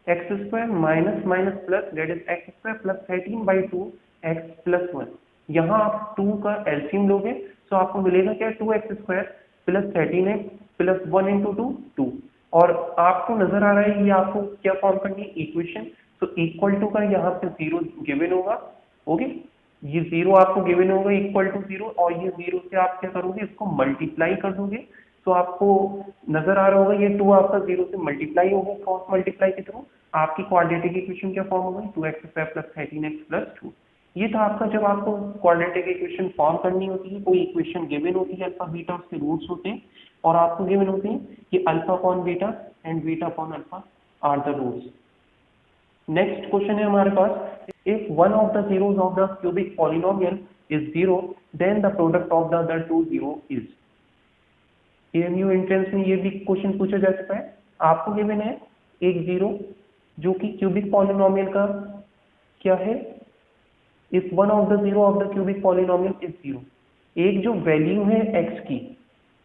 Speaker 1: x square minus minus plus that is x square plus 13/2 x plus 1। यहाँ आप 2 का एलसीएम लोगे तो आपको मिलेगा क्या 2x square plus 13x plus 1 into 2 और आपको नजर आ रहा है ये आपको क्या फॉर्म करनी है इक्वेशन, तो इक्वल टू का यहाँ पे 0 गिवन होगा, ओके ये 0 आपको गिवन होगा इक्वल टू 0 और ये 0 से आप क्या करोगे इसको मल्टीप्लाई कर दोगे, तो आपको नजर आ रहा होगा ये 2 आपका 0 से मल्टीप्लाई होगा, क्रॉस मल्टीप्लाई के थ्रू आपकी क्वाड्रेटिक इक्वेशन क्या फॉर्म होगी 2x square plus 13x plus 2। ये था आपका जब आपको क्वाड्रेटिक इक्वेशन फॉर्म करनी होती है, कोई इक्वेशन गिवन होती है अल्फा बीटा उसके रूट्स होते हैं और आपको गिवन होते हैं कि alpha upon beta and beta upon alpha are the roots. Next question है हमारे पास, if one of the zeros of the cubic polynomial is 0 then the product of the other two zero is. AMU entrance में ये भी question पूछा जा चुका है, आपको गिवन है एक जीरो जो कि क्यूबिक पॉलिनोमियल का क्या है, if one of the zero of the cubic polynomial is 0, एक जो वैल्यू है x की,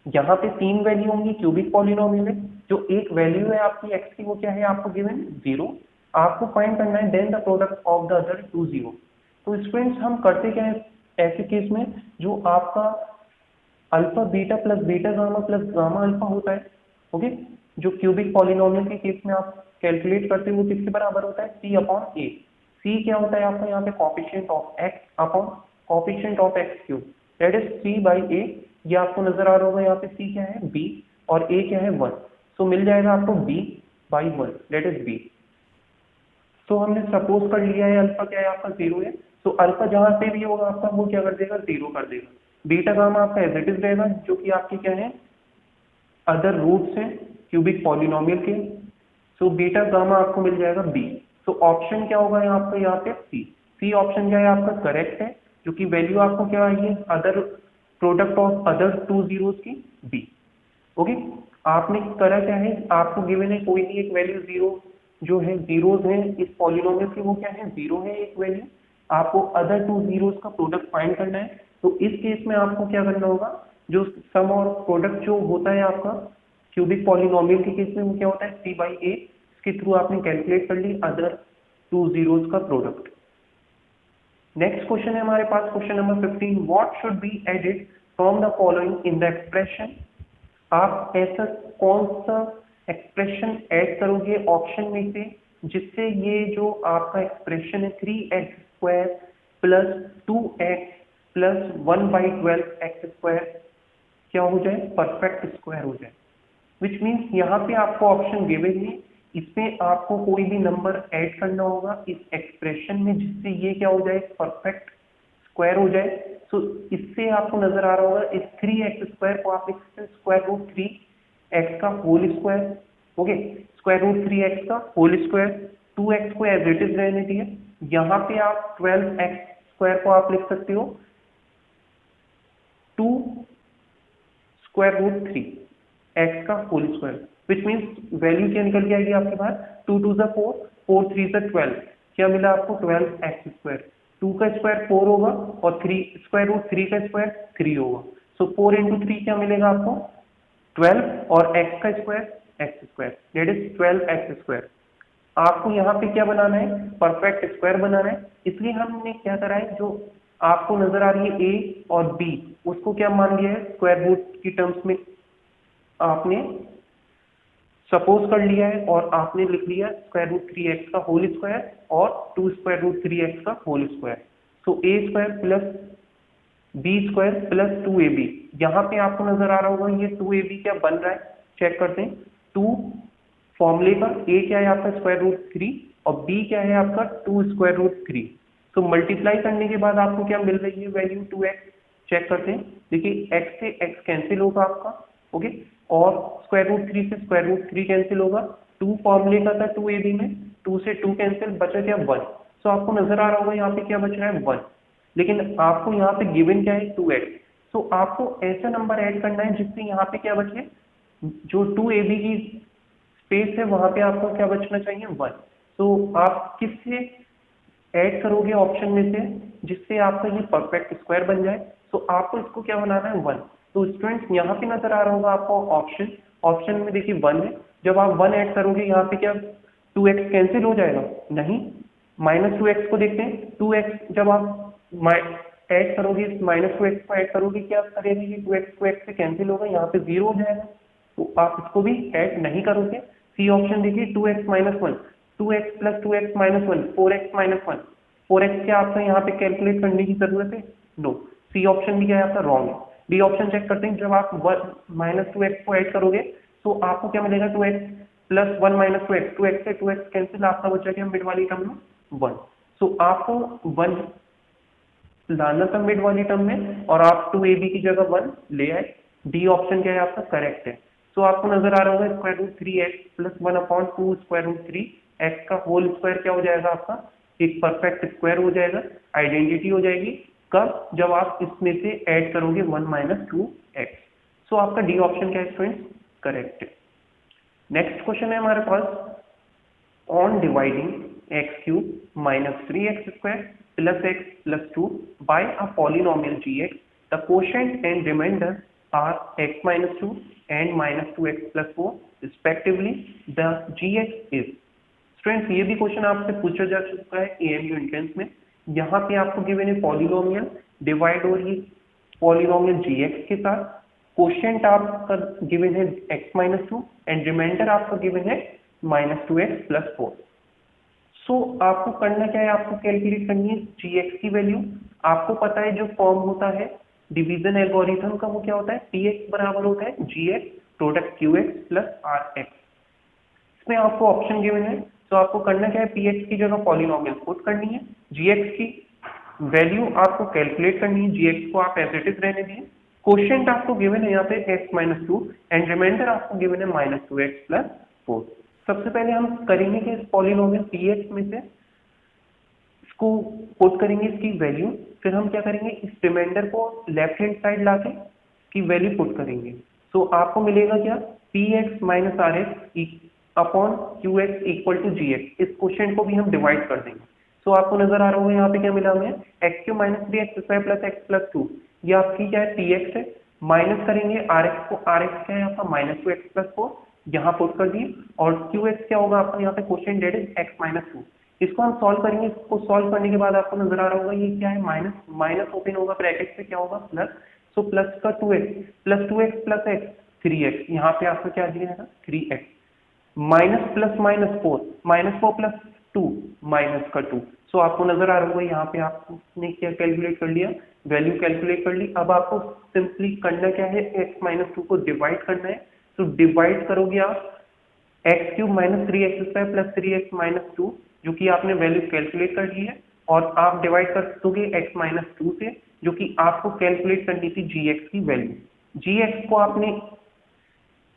Speaker 1: यहाँ पे 3 वैल्यू होंगी क्यूबिक पॉलिनोमियल में, जो एक वैल्यू है आपकी x की वो क्या है आपको गिवन 0, आपको फाइंड करना है then the product of the other two 0। तो स्टूडेंट्स हम करते क्या है ऐसे केस में, जो आपका alpha beta plus beta gamma plus gamma alpha होता है, ओके जो क्यूबिक पॉलिनोमियल के केस में आप कैलकुलेट करते हो वो किसके बराबर होता है c अपॉन a। c क्या होता है आपका यहाँ पे coefficient of x upon coefficient of x cube that is c/a। ये आपको नजर आ रहा होगा यहाँ पे c क्या है b और a क्या है 1, सो मिल जाएगा आपको b/1 दैट इज b। तो हमने सपोज कर लिया है अल्फा क्या है आपका 0 है, तो अल्फा जहां पे भी होगा आपका वो क्या कर देगा 0 कर देगा। बीटा गामा आपका एज इट इज रहेगा जो कि आपकी क्या है अदर रूट्स हैं क्यूबिक पॉलिनोमियल के, सो बीटा गामा आपको मिल जाएगा बी। सो ऑप्शन क्या होगा यहाँ पे, यहाँ पे सी ऑप्शन क्या है आपका करेक्ट है, जो कि वैल्यू आपको क्या आई है, other product of other two zeros की बी। ओके, आपने करा क्या है, आपको गिवन है कोई भी एक वैल्यू जीरो, जो है जीरोस है इस पॉलिनोमियल की वो क्या है, जीरो है एक वैल्यू, आपको अदर टू जीरोस का प्रोडक्ट फाइंड करना है। तो इस केस में आपको क्या करना होगा, जो सम और प्रोडक्ट जो होता है आपका क्यूबिक पॉलिनोमियल के केस में वो क्या होता है सी बाई ए, इसके थ्रू आपने कैलकुलेट कर ली अदर टू जीरोस का प्रोडक्ट। नेक्स्ट क्वेश्चन है हमारे पास question number 15, what should be added from the following in the expression. आप ऐसा कौन सा एक्सप्रेशन ऐड करोगे ऑप्शन में से जिससे ये जो आपका एक्सप्रेशन है 3x² plus 2x plus 1/12x² क्या हो जाए, परफेक्ट स्क्वायर हो जाए। विच मीन्स यहाँ पे आपको ऑप्शन गिवन है, इसमें आपको कोई भी नंबर ऐड करना होगा इस एक्सप्रेशन में जिससे ये क्या हो जाए, परफेक्ट स्क्वायर हो जाए। सो इससे आपको नजर आ रहा होगा इस 3x² को आप लिख सकते हैं स्क्वायर रूट 3x का whole square. Okay, square root 3x का होल स्क्वायर, 2x को एज इट इज रहने दिए। यहाँ पे आप 12x² को आप लिख सकते हो 2 स्क्वायर रूट 3x का whole square, which means value क्या निकल के आएगी आपके पास, 2 2 ज़ा 4, 4 3 ज़ा 12, क्या मिला आपको 12x²। 2 का स्क्वायर 4 होगा और 3 स्क्वायर रूट 3 का स्क्वायर 3 होगा। सो 4 इंटू 3 क्या मिलेगा आपको 12 और x का square x², that is 12x²। आपको यहाँ पे क्या बनाना है, परफेक्ट स्क्वायर बनाना है, इसलिए हमने क्या करा है, जो आपको नजर आ रही है a और b उसको क्या मान लिया है स्क्वायर रूट की टर्म्स में आपने सपोज कर लिया है और आपने लिख लिया स्क्वायर रूट 3x का होल स्क्वायर और 2 स्क्वायर रूट 3x का होल स्क्वायर। सो a² plus b² plus 2ab, यहाँ पे आपको नजर आ रहा होगा ये 2ab क्या बन रहा है, चेक करते हैं। 2 फॉर्मूले का a क्या है आपका स्क्वायर रूट 3 और b क्या है आपका 2 स्क्वायर रूट 3। सो मल्टीप्लाई करने के बाद आपको क्या मिल रही है वैल्यू 2x, चेक करते हैं। देखिए x से x कैंसिल होगा आपका, ओके, और स्क्वायर रूट 3 से स्क्वायर रूट 3 कैंसिल होगा। 2 फॉर्मूले का था 2ab में, 2 से 2 कैंसिल, बचा क्या 1। सो आपको नजर आ रहा होगा यहाँ पे क्या बच रहा है 1, लेकिन आपको यहाँ पे गिवन क्या है 2x। सो आपको ऐसा नंबर ऐड करना है जिससे यहाँ पे क्या बचे, जो 2ab की स्पेस है वहां पे आपको क्या बचना चाहिए 1। सो आप किससे ऐड करोगे ऑप्शन में से जिससे आपका ये परफेक्ट स्क्वायर बन जाए। सो आपको इसको क्या बनाना है 1। तो स्टूडेंट्स यहाँ पे नजर आ रहा होगा आपको ऑप्शन में देखिए 1 है, जब आप 1 ऐड करोगे यहाँ पे क्या 2x कैंसिल हो जाएगा, नहीं, -2x को देखते हैं। 2x जब आप ऐड करोगे -2x को ऐड करोगे क्या करेगा, ये 2x को x से कैंसिल होगा, यहाँ पे 0 हो जाएगा, तो आप इसको भी ऐड नहीं करोगे। सी ऑप्शन देखिए 2x - 1, 2x + 2x - 1, 4x - 1, 4x क्या आपका यहाँ पे कैलकुलेट करने की जरूरत है, नो। सी ऑप्शन भी क्या है आपका रॉन्ग है। डी ऑप्शन चेक करते हैं, जब आप -2x को ऐड करोगे तो आपको क्या मिलेगा 2x + 1 - 2x, 2x से 2x कैंसिल, आपका बचा क्या मिड वाली टर्म में 1। सो आपको 1 लाना था मिड वाली टर्म में और आप 2ab की जगह 1 ले आए। डी ऑप्शन क्या है आपका करेक्ट है। सो आपको नजर आ रहा होगा square root 3x + 1/2 square root 3x का होल स्क्वायर क्या हो जाएगा आपका, एक परफेक्ट स्क्वायर हो जाएगा, आइडेंटिटी हो जाएगी। कब, जब आप इसमें से ऐड करोगे 1 - 2x। सो आपका डी ऑप्शन क्या है स्टूडेंट्स, करेक्ट है। नेक्स्ट क्वेश्चन है हमारे पास, on dividing x³ - 3x² + x + 2 by a polynomial gx, the quotient and remainder are x - 2 and -2x + 4 respectively, the gx is। Students ये भी क्वेश्चन आपसे पूछा जा चुका है AMU एंट्रेंस में। यहाँ पे आपको गिवन है पॉलिनोमियल डिवाइड हो रही है पॉलिनोमियल gx के साथ, क्वोशिएंट आपका गिवन है x - 2 एंड रिमाइंडर आपका गिवन है -2x + 4। सो आपको करना क्या है, आपको कैलकुलेट करनी है gx की वैल्यू। आपको पता है जो फॉर्म होता है डिवीजन एल्गोरिथम का वो क्या होता है, px बराबर होता है gx प्रोडक्ट qx + rx। इसमें आपको ऑप्शन गिवन है, तो आपको करना क्या है, px की जगह पॉलिनोमियल पुट करनी है, gx की वैल्यू आपको कैलकुलेट करनी है, gx को आप एज इट इज रहने दिए क्वोशिएंट आपको गिवन है यहाँ पे x-2 एंड रिमाइंडर आपको गिवन है -2x+4। सबसे पहले हम करेंगे कि इस पॉलिनोमियल px में से इसको पुट करेंगे इसकी वैल्यू, फिर हम क्या करेंगे इस रिमाइंडर को लेफ्ट हैंड साइड लाके की वैल्यू पुट करेंगे। तो आपको मिलेगा क्या px minus rx upon qx equal to gx। इस क्वोशिएंट को भी हम डिवाइड कर देंगे। तो आपको नजर आ रहा होगा यहाँ पे क्या मिला हमें x³ minus 3x² plus x+2। ये आपकी क्या है px है, माइनस करेंगे rx को, rx क्या है आपका -2x+4 यहाँ पुट कर दिए, और qx क्या होगा आपका यहाँ पे क्वोशिएंट डेट इज x-2। इसको हम सॉल्व करेंगे। इसको सॉल्व करने के बाद आपको नजर आ रहा होगा ये क्या है माइनस, माइनस ओपन होगा ब्रैकेट से क्या होगा प्लस, सो प्लस का 2x प्लस x 3x, यहाँ पे आपको क्या दिया है 3x, minus plus minus 4 plus 2 minus का 2। सो आपको नजर आ रहा होगा यहाँ पे आपने क्या कैलकुलेट कर लिया, वैल्यू कैलकुलेट कर ली। अब आपको सिंपली करना क्या है x-2 को डिवाइड करना है। तो डिवाइड करोगे आप x³ minus 3x² plus 3x minus 2 जो कि आपने वैल्यू कैलकुलेट कर ली है, और आप डिवाइड कर दोगे x-2 से जो कि आपको कैलकुलेट करनी थी gx की वैल्यू। gx को आपने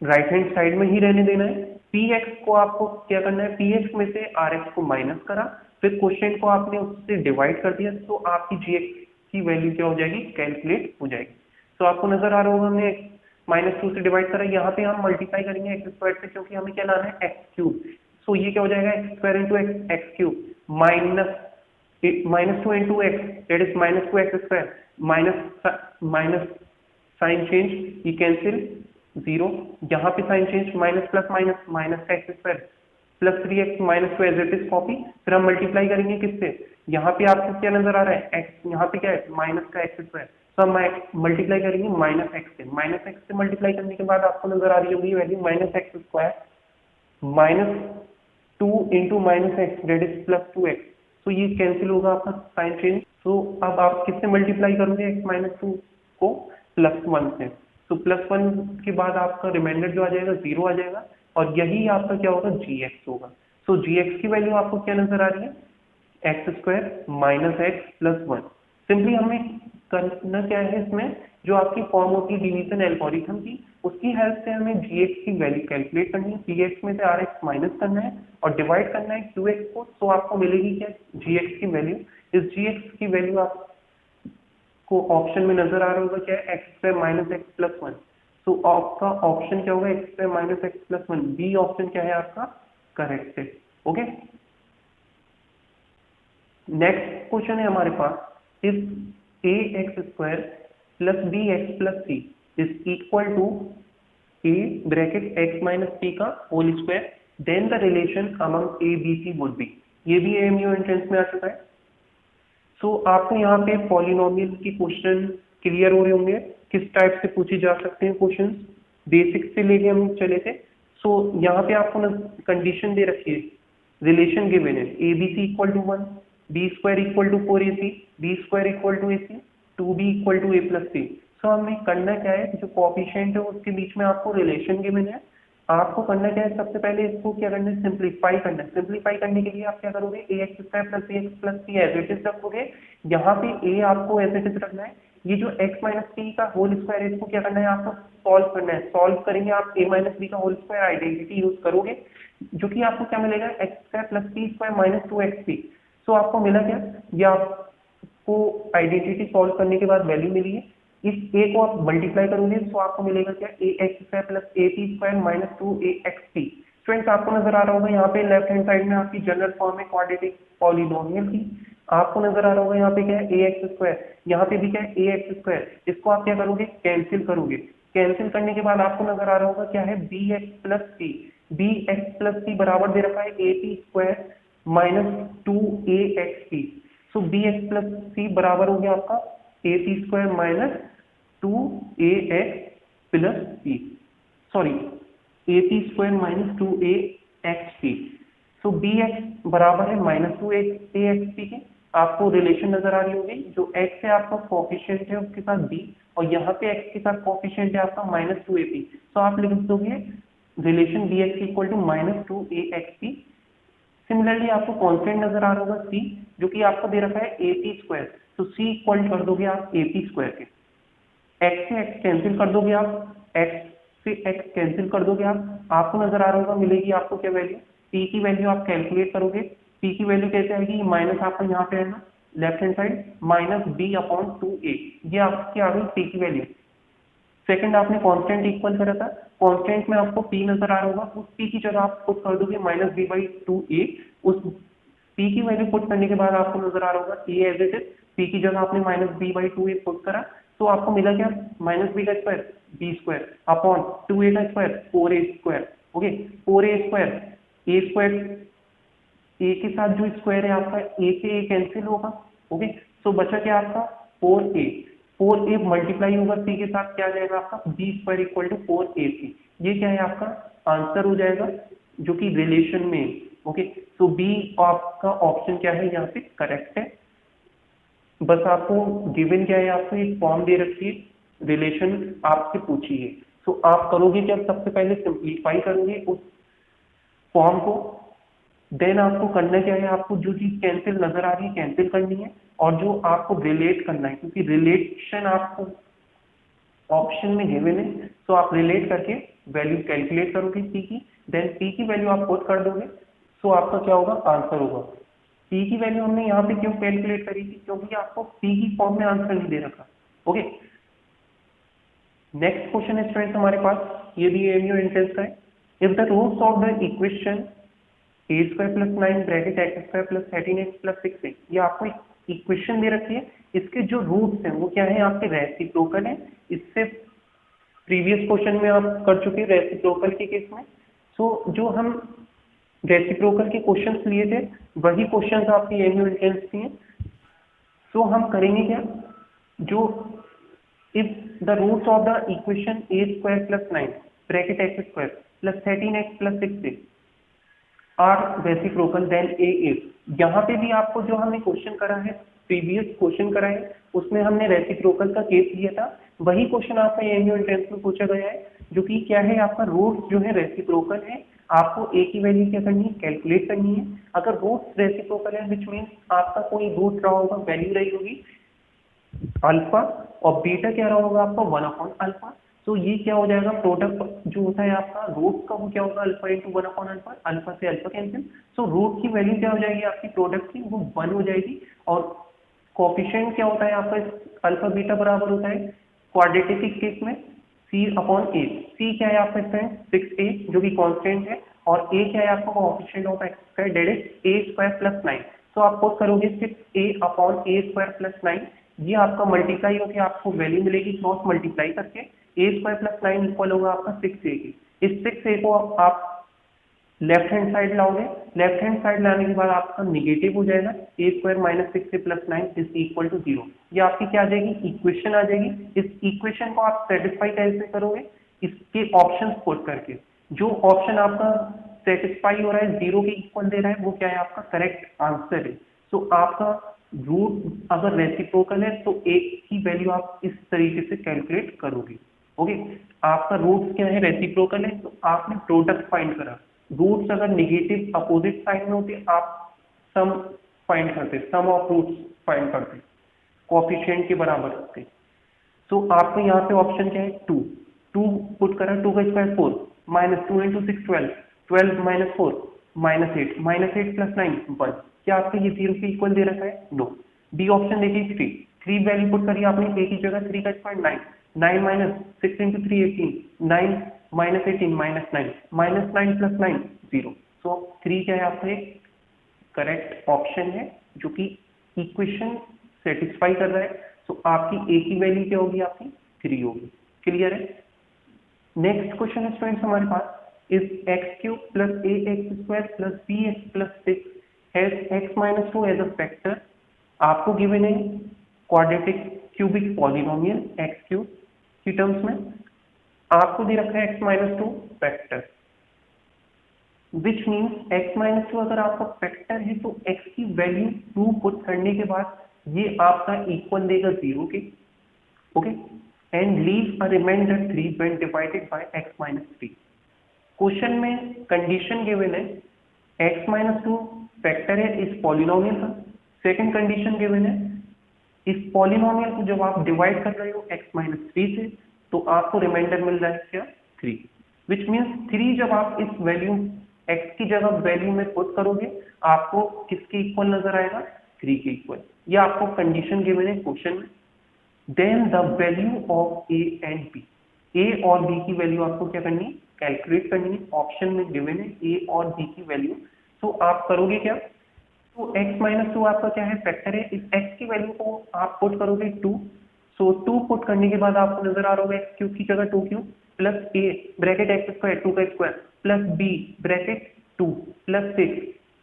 Speaker 1: राइट हैंड साइड में ही रहने देना है। px को आपको क्या करना है, px में से rx को माइनस करा, फिर क्वोशिएंट को आपने उससे डिवाइड कर दिया, तो आपकी gx की वैल्यू क्या हो जाएगी कैलकुलेट हो जाएगी। तो आपको नजर आ रहा होगा हमने -2 से डिवाइड करा, यहाँ पे हम मल्टीप्लाई करेंगे x² से क्योंकि हमें क्या लाना है x³। सो ये क्या हो जाएगा x² into x³ -2 into x that is -2x² minus sign change, ये कैंसिल 0, यहाँ पे sign change minus plus minus का x² plus 3x minus 2 as it is copy. फिर हम मल्टीप्लाई करेंगे किससे, यहाँ पे आपको क्या नजर आ रहा है x, यहाँ पे क्या है माइनस का x², तो हम मल्टीप्लाई करेंगे माइनस x से मल्टीप्लाई करने के बाद आपको नजर आ रही होगी value -x² minus 2 into minus x that is plus 2x। तो ये कैंसिल होगा आपका साइन चेंज। तो अब आप किससे मल्टीप्लाई करोगे x-2 को +1 से, तो +1 के बाद आपका रिमाइंडर जो आ जाएगा 0 आ जाएगा, और यही आपका क्या होगा gx होगा। तो gx की वैल्यू आपको क्या नजर आ रही है x² minus x plus 1। Simply हमें करना क्या है इसमें, जो आपकी फॉर्म होती है डिवीजन एल्गोरिथम की, उसकी हेल्प से हमें gx की वैल्यू कैलकुलेट करनी है। px में से rx माइनस करना है और डिवाइड करना है qx को, तो आपको मिलेगी क्या gx की वैल्यू। इस gx की वैल्यू आपको ऑप्शन में नजर आ रहा होगा क्या है x² माइनस x प्लस 1। तो आपका ऑप्शन क्या होगा x² minus x plus 1, b option क्या है आपका करेक्ट है। ओके, नेक्स्ट क्वेश्चन है हमारे पास, if ax² plus bx plus c is equal to a bracket x minus p का whole square, then the relation among a b c would be. ये भी AMU एंट्रेंस में आ चुका है। सो आपको यहाँ पे पॉलिनोमियल की क्वेश्चन क्लियर हो रहे होंगे, किस टाइप से पूछे जा सकते हैं क्वेश्चन, बेसिक से लेके हम चले थे। सो यहाँ पे आपको कंडीशन दे रखी है, रिलेशन गिवन है ABC equal to 1, B² equal to 4AC, B² equal to AC, 2B equal to A plus C। So हमें करना क्या है, जो कोएफिशिएंट है उसके बीच में आपको रिलेशन गिवन है, आपको करना क्या है सबसे पहले इसको क्या करना है सिंप्लीफाई करना है। सिंप्लीफाई करने के लिए आप क्या करोगे ax² plus bx plus c as it is रखोगे, यहाँ पे a आपको एज इट इज रखना है, ये जो x माइनस p का होल स्क्वायर है इसको क्या करना है आपको सॉल्व करना है। सॉल्व करेंगे आप a माइनस b का होल स्क्वायर आइडेंटिटी यूज करोगे, जो कि आपको क्या मिलेगा x² plus p² minus 2xp। सो आपको मिला क्या, ये आपको आइडेंटिटी सॉल्व करने के बाद वैल्यू मिली है, इस a को आप मल्टीप्लाई करोगे तो आपको मिलेगा क्या ax² plus ap² minus 2axp। Students आपको नजर आ रहा होगा यहाँ पे लेफ्ट हैंड साइड में आपकी जनरल फॉर्म है क्वाड्रेटिक पॉलिनोमियल की, आपको नजर आ रहा होगा यहाँ पे क्या है ax², यहाँ पे भी क्या है ax², इसको आप क्या करोगे कैंसिल करोगे, कैंसिल करने के बाद आपको नजर आ रहा होगा क्या है bx plus c, bx plus c बराबर दे रखा है ap² माइनस 2axp। सो bx प्लस c बराबर हो गया आपका ap² minus 2ax plus c, sorry ap² minus 2axp। सो bx बराबर है माइनस 2axp के, आपको रिलेशन नजर आ रही होगी, जो x है आपका कोएफिशिएंट है उसके साथ b, और यहाँ पे x के साथ कोएफिशिएंट है आपका माइनस 2ap। तो आप लिख दोगे relation bx equal to minus 2axp। Similarly आपको कांस्टेंट नजर आ रहा होगा c, जो कि आपको दे रखा है ap², तो c इक्वल कर दोगे आप ap² के। एक्स से एक्स कैंसिल कर दोगे आप, एक्स से एक्स कैंसिल कर दोगे आप, आपको नजर आ रहा होगा मिलेगी आपको क्या वैल्यू, पी की वैल्यू आप कैलकुलेट करोगे, पी की वैल्यू कैसे आएगी, माइनस आपका यहाँ पे है ना left hand side, minus b upon 2a, ये आपकी आ गई पी की वैल्यू। सेकंड आपने कांस्टेंट इक्वल करा था, कांस्टेंट में आपको पी नजर आ रहा होगा, उस पी की जगह आप पुट कर दोगे माइनस बी बाई 2a, उस पी की वैल्यू पुट करने के बाद आपको नजर आ रहा होगा ए एज इट इज, पी की जगह आपने minus B by 2a put करा, तो आपको मिला क्या, माइनस बी का square b square upon 2a का square 4a square, okay 4a square, a square, a के साथ जो स्क्वायर है आपका ए से ए कैंसिल होगा, ओके सो बचा क्या आपका 4a, 4a मल्टीप्लाई होगा सी के साथ, क्या आ जाएगा आपका B square equal to 4ac, ये क्या है आपका आंसर हो जाएगा जो कि रिलेशन में, ओके तो बी आपका ऑप्शन क्या है यहाँ पे करेक्ट है। बस आपको गिवन क्या है, आपको एक फॉर्म दे रखी है, रिलेशन आपसे पूछी है, तो आप करोगे क्या, सबसे पहले सिंप्लीफाई करोगे उस फॉर्म को, देन आपको करना क्या है, आपको जो चीज कैंसिल नजर आ रही है कैंसिल करनी है, और जो आपको रिलेट करना है, क्योंकि रिलेशन आपको ऑप्शन में गिवन है, तो आप रिलेट करके वैल्यू कैलकुलेट करोगे पी की, देन पी की वैल्यू आप पुट कर दोगे, तो आपका क्या होगा आंसर होगा। पी की वैल्यू हमने यहाँ पे क्यों कैलकुलेट करी थी, क्योंकि आपको पी की फॉर्म में आंसर नहीं दे रखा, ओके। नेक्स्ट क्वेश्चन है स्टूडेंट्स हमारे पास, ये भी एमयू एंट्रेंस का है, if the roots of the equation a square plus 9 bracket x square plus 13x plus 6 ये आपको एक इक्वेशन दे रखी है, इसके जो रूट्स हैं वो क्या है आपके रेसिप्रोकल है, इससे प्रीवियस क्वेश्चन में आप कर चुके हैं रेसिप्रोकल के केस में, सो जो हम रेसिप्रोकल के क्वेश्चंस लिए थे वही क्वेश्चंस आपकी एमयू एंट्रेंस की हैं, सो हम करेंगे क्या, जो if the roots of the equation a square plus 9 bracket x square plus 13x plus 6 are reciprocal then a is, यहाँ पे भी आपको जो हमने क्वेश्चन करा है प्रीवियस क्वेश्चन करा है उसमें हमने रेसिप्रोकल का केस लिया था, वही क्वेश्चन आपका एमयू एंट्रेंस में पूछा गया है, जो कि क्या है आपका रूट्स जो है रेसिप्रोकल है, आपको ए की वैल्यू क्या करनी है कैलकुलेट करनी है, अगर रूट्स रेसिप्रोकल है विच मीन्स आपका कोई रूट रहा होगा वैल्यू रही होगी अल्फा, और बीटा क्या रहा होगा आपका 1/अल्फा, तो ये क्या हो जाएगा प्रोडक्ट जो होता है आपका रूट का वो क्या होगा अल्फा इंटू 1/अल्फा, अल्फा से अल्फा कैंसिल, सो रूट की वैल्यू क्या हो जाएगी आपकी प्रोडक्ट की वो 1 हो जाएगी, और कोफिशिएंट क्या होता है आपका अल्फा बीटा बराबर होता है क्वाड्रेटिक के केस में c अपॉन ए, सी क्या है आपका स्टूडेंट 6a जो कि कांस्टेंट है, और a क्या है आपका coefficient of x square that is a square plus 9, तो आप पुट करोगे 6a upon a square plus 9, ये आपका मल्टीप्लाई होकर आपको वैल्यू मिलेगी क्रॉस मल्टीप्लाई करके, ए स्क्वायर प्लस 9 इक्वल होगा आपका 6a की, इस 6a को आप लेफ्ट हैंड साइड लाओगे, लेफ्ट हैंड साइड लाने के बाद आपका निगेटिव हो जाएगा, a square minus 6a plus 9 is equal to 0, ये आपकी क्या आ जाएगी इक्वेशन आ जाएगी। इस इक्वेशन को आप सेटिस्फाई कैसे करोगे, इसके ऑप्शंस पुट करके, जो ऑप्शन आपका सेटिस्फाई हो रहा है 0 के इक्वल दे रहा है वो क्या है आपका करेक्ट आंसर है, तो आपका रूट अगर रेसिप्रोकल है तो एक की वैल्यू आप इस तरीके से कैलकुलेट करोगे, ओके। आपका रूट्स क्या है रेसिप्रोकल है तो आपने प्रोडक्ट फाइंड करा, रूट्स अगर निगेटिव अपोजिट साइन में होते आप सम फाइंड करते, सम ऑफ रूट्स फाइंड करते, कोफिशिएंट के बराबर होते, तो आपको यहाँ पे ऑप्शन क्या है 2, 2 पुट करा, 2 का square 4 minus 2 into 6 12, 12 minus 4 minus 8 plus 9 1, क्या आपको ये 0 के इक्वल दे रखा है, नो। बी ऑप्शन देखिए 3 वैल्यू पुट करिए आपने, ए की जगह 3 का square 9, 9 minus 6 into 3 18, 9 minus 18 minus 9 plus 9 0, सो 3 क्या है आपका एक करेक्ट ऑप्शन है जो कि इक्वेशन सेटिस्फाई कर रहा है, तो आपकी ए की वैल्यू क्या होगी आपकी 3 होगी, क्लियर है। नेक्स्ट क्वेश्चन है स्टूडेंट्स हमारे पास, is x cube plus a x square plus b x plus 6 has x minus 2 as a factor, आपको गिवन है quadratic cubic polynomial x cube की टर्म्स में, आपको दे रखा है x minus 2 factor, which means x minus 2 अगर आपका फैक्टर है तो एक्स की वैल्यू 2 पुट करने के बाद ये आपका इक्वल देगा 0 के, okay, and leave a remainder 3 when divided by x minus 3। Question में कंडीशन गिवन है एक्स माइनस 2 फैक्टर है इस पॉलिनोमियल का, सेकंड कंडीशन गिवन है इस पॉलिनोमियल को जब आप डिवाइड कर रहे हो x-3 से, तो आपको रिमाइंडर मिल रहा है क्या 3, विच मीन्स 3 जब आप इस वैल्यू x की जगह वैल्यू में पुट करोगे आपको किसके इक्वल नजर आएगा 3 के इक्वल। ये आपको कंडीशन गिवन है क्वेश्चन में। Then the value of a and b, a और b की वैल्यू आपको क्या करनी है कैलकुलेट करनी है। ऑप्शन में गिवन है a और b की वैल्यू, तो आप करोगे क्या, तो x-2 आपका क्या है फैक्टर है, इस x की वैल्यू को आप पुट करोगे 2, सो 2 पुट करने के बाद आपको नजर आ रहा होगा x क्यूब की जगह 2 cube plus a bracket x square 2 का square plus b bracket 2 plus 6,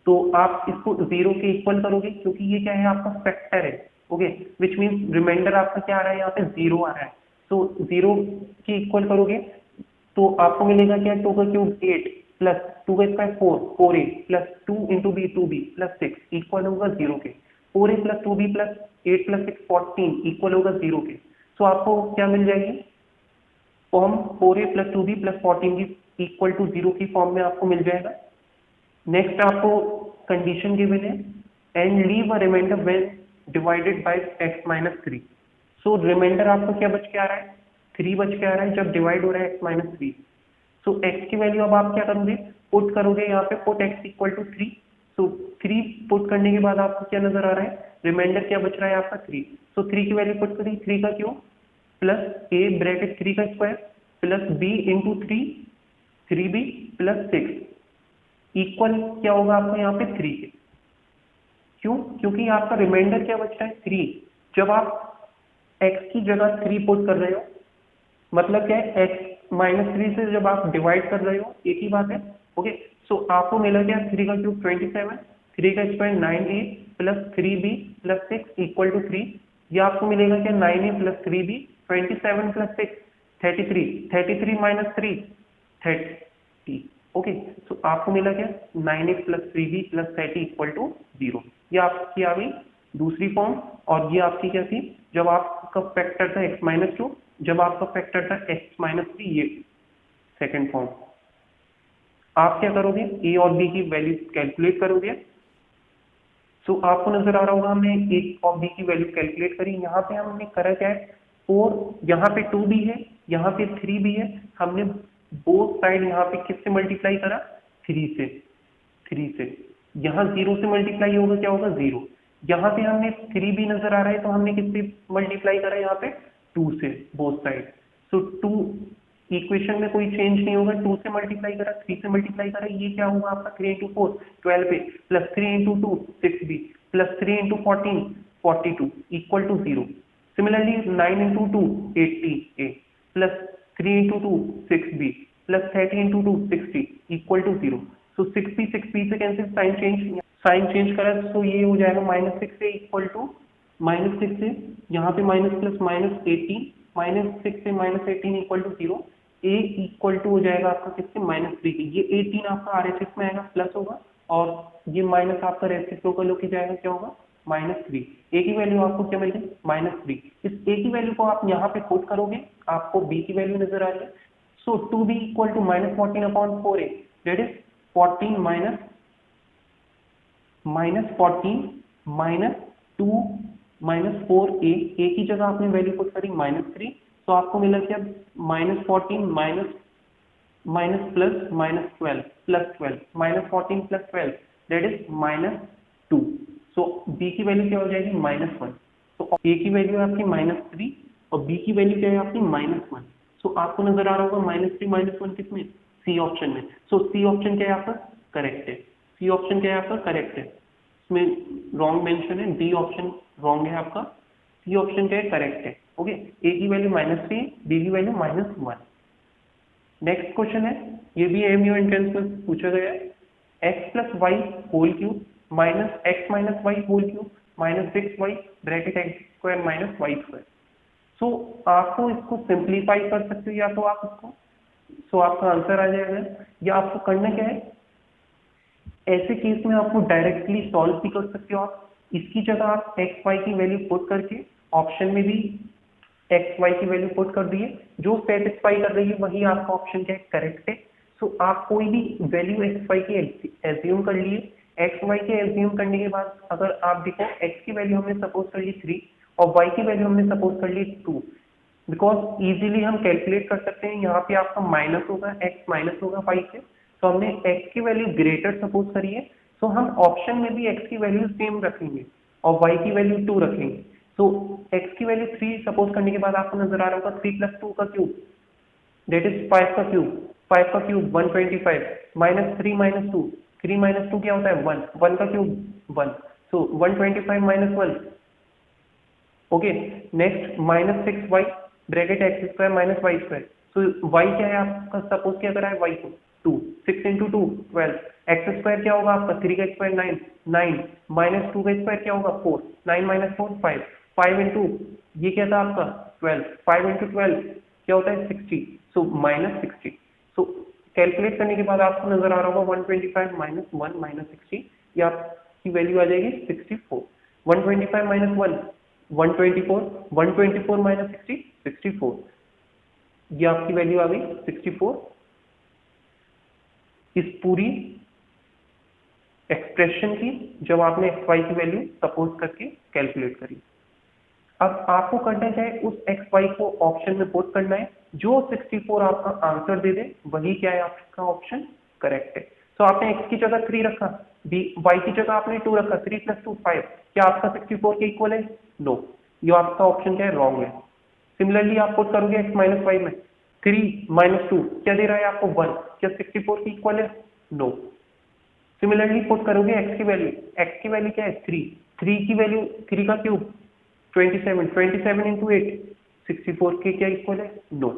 Speaker 1: तो आप इसको 0 के इक्वल करोगे क्योंकि ये क्या है आपका फैक्टर है। ओके, विच मीन्स रिमाइंडर आपका क्या आ रहा है यहाँ पे 0 आ रहा है, तो 0 के इक्वल करोगे तो आपको मिलेगा क्या 2 का क्यूब 8 प्लस 2 का square 4 4a plus 2 into b 2b plus 6 equal होगा 0 के। 4a plus 2b plus 8 plus 6 14 equal होगा 0 के। सो आपको क्या मिल जाएगी form 4a plus 2b plus 14 की इक्वल टू 0 की फॉर्म में आपको मिल जाएगा। नेक्स्ट आपको कंडीशन गिवन है and leave a remainder when divided by x-3। So remainder आपका क्या बच के आ रहा है 3 बच के आ रहा है जब डिवाइड हो रहा है x-3। सो x की वैल्यू अब आप क्या करोगे पुट करोगे यहाँ पे put x equal to 3। So 3 put करने के बाद आपको क्या नजर आ रहा है रिमाइंडर क्या बच रहा है आपका 3। सो 3 की वैल्यू पुट करी 3 का क्यों प्लस a ब्रैकेट 3 का square plus b into 3 3b plus 6 equal क्या होगा आपको यहाँ पे 3 के। क्यों, क्योंकि आपका रिमाइंडर क्या बच रहा है 3। जब आप x की जगह 3 पुट कर रहे हो मतलब क्या है x-3 से जब आप डिवाइड कर रहे हो एक ही बात है। ओके, सो आपको मिला क्या 3 का क्यूब 27 3 का square 9a plus 3b plus 6 equal to 3। ये आपको मिलेगा क्या 9a plus 3b 27 plus 6 33 33 minus 3 30। Okay, so आपको मिला क्या 9a plus 3b plus 30 equal to 0। ये आपकी आ गई दूसरी फॉर्म, और ये आपकी क्या थी जब आपका फैक्टर था x-2 जब आपका फैक्टर था x-3, ये सेकंड फॉर्म। आप क्या करोगे a और b की वैल्यू कैलकुलेट करोगे। सो आपको नजर आ रहा होगा हमने a और b की वैल्यू कैलकुलेट करी। यहाँ पे हमने करा क्या है 4, यहाँ पे 2 भी है यहाँ पे 3 भी है, हमने बोथ साइड यहाँ पे किससे मल्टीप्लाई करा 3 से। यहाँ 0 से मल्टीप्लाई होगा क्या होगा 0। यहाँ पे हमने 3 भी नजर आ रहा है तो हमने किससे मल्टीप्लाई करा यहाँ पे 2 से बोथ साइड। सो 2 इक्वेशन में कोई चेंज नहीं होगा, 2 से मल्टीप्लाई करा 3 से मल्टीप्लाई करा, ये क्या होगा आपका 3 into 4 12a plus 3 into 2 6b plus 3 into 14 42 equal to 0। Similarly 9 into 2 80a plus 3 into 2 6b plus 30 into 2 60 equal to 0। So 6b से कैंसिल, साइन चेंज करा तो ये हो जाएगा -6a इक्वल टू -6 से यहाँ पे माइनस प्लस -18 -6 से -18 equal to 0। a equal to हो जाएगा आपका किससे -3 के। ये 18 आपका RHS में आएगा प्लस होगा और ये माइनस आपका रेसिप्रोकल होके जाएगा क्या होगा -3। a की वैल्यू आपको क्या मिल गई -3। इस a की वैल्यू को आप यहाँ पे पुट करोगे आपको b की वैल्यू नजर आ रही है। So 2b equal to -14/4a that is 14 minus 2 -4a, a की जगह आपने वैल्यू पुट करी -3, तो आपको मिला क्या -14 minus plus -12 plus 12 -14 plus 12 that is -2। So b की वैल्यू क्या हो जाएगी -1। तो a की वैल्यू है आपकी -3 और b की वैल्यू क्या है आपकी -1। सो आपको नजर आ रहा होगा -3 -1 किसमें सी ऑप्शन में। सो सी ऑप्शन क्या है आपका करेक्ट है, सी ऑप्शन क्या है आपका करेक्ट है, इसमें रॉन्ग मेंशन है, डी ऑप्शन रॉन्ग है आपका, सी ऑप्शन क्या है करेक्ट है। ओके, ए की वैल्यू -3 बी की वैल्यू -1। नेक्स्ट क्वेश्चन है, ये भी एमयू एंट्रेंस में पूछा गया है, x plus y whole cube minus x minus y whole cube minus 6y bracket x square minus y square. So आपको इसको सिंप्लीफाई कर सकते हो या तो आप इसको, सो आपका आंसर आ जाएगा, या आपको करना क्या है ऐसे केस में आपको डायरेक्टली सॉल्व भी कर सकते हो। आप इसकी जगह आप एक्स वाई की वैल्यू पुट करके ऑप्शन में भी एक्स वाई की वैल्यू पुट कर दिए, जो सेटिस्फाई कर रही है वही आपका ऑप्शन क्या है करेक्ट है। सो आप कोई भी वैल्यू एक्स वाई की एज्यूम कर लिए, एक्स वाई के एज्यूम करने के बाद अगर आप देखो एक्स की वैल्यू हमने सपोज कर ली 3 और y की वैल्यू हमने सपोज कर ली 2, बिकॉज इजीली हम कैलकुलेट कर सकते हैं, यहाँ पे आपका माइनस होगा, x माइनस होगा y से, तो हमने x की वैल्यू ग्रेटर सपोज करी है, तो हम ऑप्शन में भी x की वैल्यू सेम रखेंगे और y की वैल्यू 2 रखेंगे। तो x की वैल्यू 3 सपोज करने के बाद आपको नजर आ रहा होगा 3 + 2 का क्यूब, दैट इज 5 का क्यूब, 5 का क्यूब 125, माइनस 3 माइनस 2, 3 माइनस 2 क्या होता है 1, 1 का cube 1, so 125 minus 1, okay. Next minus 6y bracket x square minus y square, so y क्या है आपका, सपोज क्या करा है y को 2, 6 इंटू 2 12, एक्स स्क्वायर क्या होगा आपका 3 का स्क्वायर 9, 9 माइनस 2 का स्क्वायर क्या होगा 4, 9 माइनस 4 5, 5 इंटू ये क्या था आपका 12, 5 इंटू 12 क्या होता है 60, सो माइनस 60। सो कैलकुलेट करने के बाद आपको नजर आ रहा होगा 125 माइनस 1 माइनस 60, ये आपकी वैल्यू आ जाएगी 64, 125 माइनस 1 124, 124 माइनस 60 64, ये आपकी वैल्यू आ गई 64 इस पूरी एक्सप्रेशन की, जब आपने एक्स वाई की वैल्यू सपोज करके कैलकुलेट करी। अब आपको करना क्या है, उस एक्स वाई को ऑप्शन में पुट करना है, जो 64 आपका आंसर दे दे वही क्या है आपका ऑप्शन करेक्ट है। तो आपने x की जगह 3 रखा, y की जगह आपने 2 रखा, 3 + 2 5, क्या आपका 64 के इक्वल है, नो, ये आपका ऑप्शन क्या है रॉन्ग है। सिमिलरली आप पुट करोगे x माइनस वाई में 3 माइनस 2 क्या दे रहा है आपको 1, क्या 64 के इक्वल है, नो। सिमिलरली पुट करोगे x की वैल्यू क्या है 3, 3 की वैल्यू 3 का क्यूब 27, 27 इंटू 8 64 के क्या इक्वल है, नो,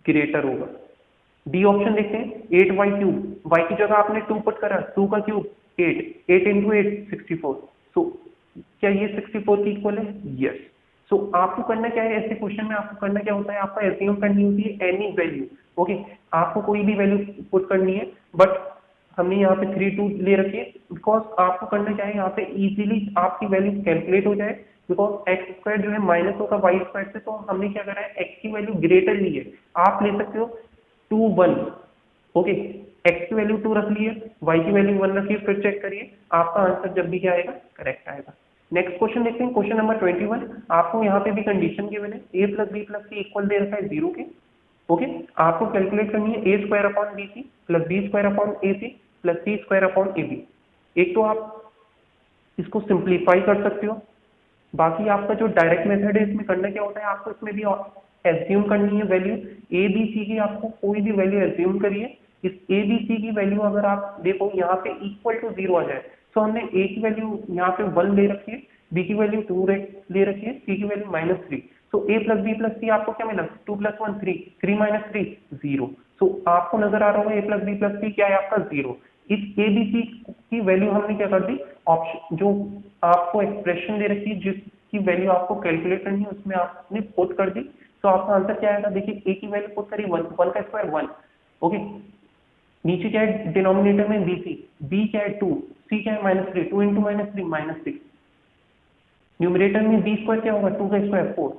Speaker 1: ग्रेटर होगा। डी ऑप्शन देखते हैं, 8y क्यूब, y की जगह आपने 2 पुट करा, 2 का क्यूब 8, 8 इंटू 8 64, सो क्या ये 64 की इक्वल है, यस। सो आपको करना क्या है, ऐसे क्वेश्चन में आपको करना क्या होता है, आपको एज्यूम करनी होती है एनी वैल्यू, ओके, आपको कोई भी वैल्यू पुट करनी है, बट हमने यहाँ पे 3 2 ले रखी है, बिकॉज आपको करना क्या है, यहाँ पे इजीली आपकी वैल्यू कैलकुलेट हो जाए, बिकॉज एक्स स्क्वायर जो है माइनस होगा वाई स्क्वायर से, तो हमने क्या करा है एक्स की वैल्यू ग्रेटर ली है, आप ले सकते हो 2 1, ओके, एक्स की वैल्यू 2 रख ली है, वाई की वैल्यू 1 रखी है, फिर चेक करिए आपका आंसर जब भी क्या आएगा करेक्ट आएगा। नेक्स्ट क्वेश्चन देखते हैं, क्वेश्चन नंबर 21, आपको यहाँ पे भी कंडीशन गिवन है, a plus b plus c equal दे रखा है 0 के, ओके, आपको कैलकुलेट करनी है a square upon b c plus b square upon a c plus c square upon a b. एक तो आप इसको सिंप्लीफाई कर सकते हो, बाकी आपका जो डायरेक्ट मेथड है इसमें करना क्या होता है, आपको इसमें भी एज्यूम करनी है वैल्यू ए बी सी की, आपको कोई भी वैल्यू एज्यूम करिए, इस ए बी सी की वैल्यू अगर आप देखो यहाँ पे इक्वल टू 0 आ जाए, तो हमने ए की वैल्यू यहाँ पे 1 ले रखी है, बी की वैल्यू 2 ले रखी है, सी की वैल्यू -3, तो a प्लस बी प्लस सी आपको क्या मिला 2 + 1 3, 3 - 3 0, सो आपको नजर आ रहा होगा a प्लस बी प्लस सी क्या है आपका 0। इस ए बी सी की वैल्यू हमने क्या कर दी, ऑप्शन जो आपको एक्सप्रेशन दे रखी है जिसकी वैल्यू आपको कैलकुलेट करनी है उसमें आपने पुट कर दी, तो आपका आंसर क्या आएगा, देखिए a की वैल्यू पुट करी 1, 1 का स्क्वायर 1, ओके, नीचे क्या है डिनोमिनेटर में बी सी, बी क्या है 2, सी क्या है -3, 2 इंटू -3 -6, न्यूमरेटर में बी स्क्वायर क्या होगा 2 का स्क्वायर 4,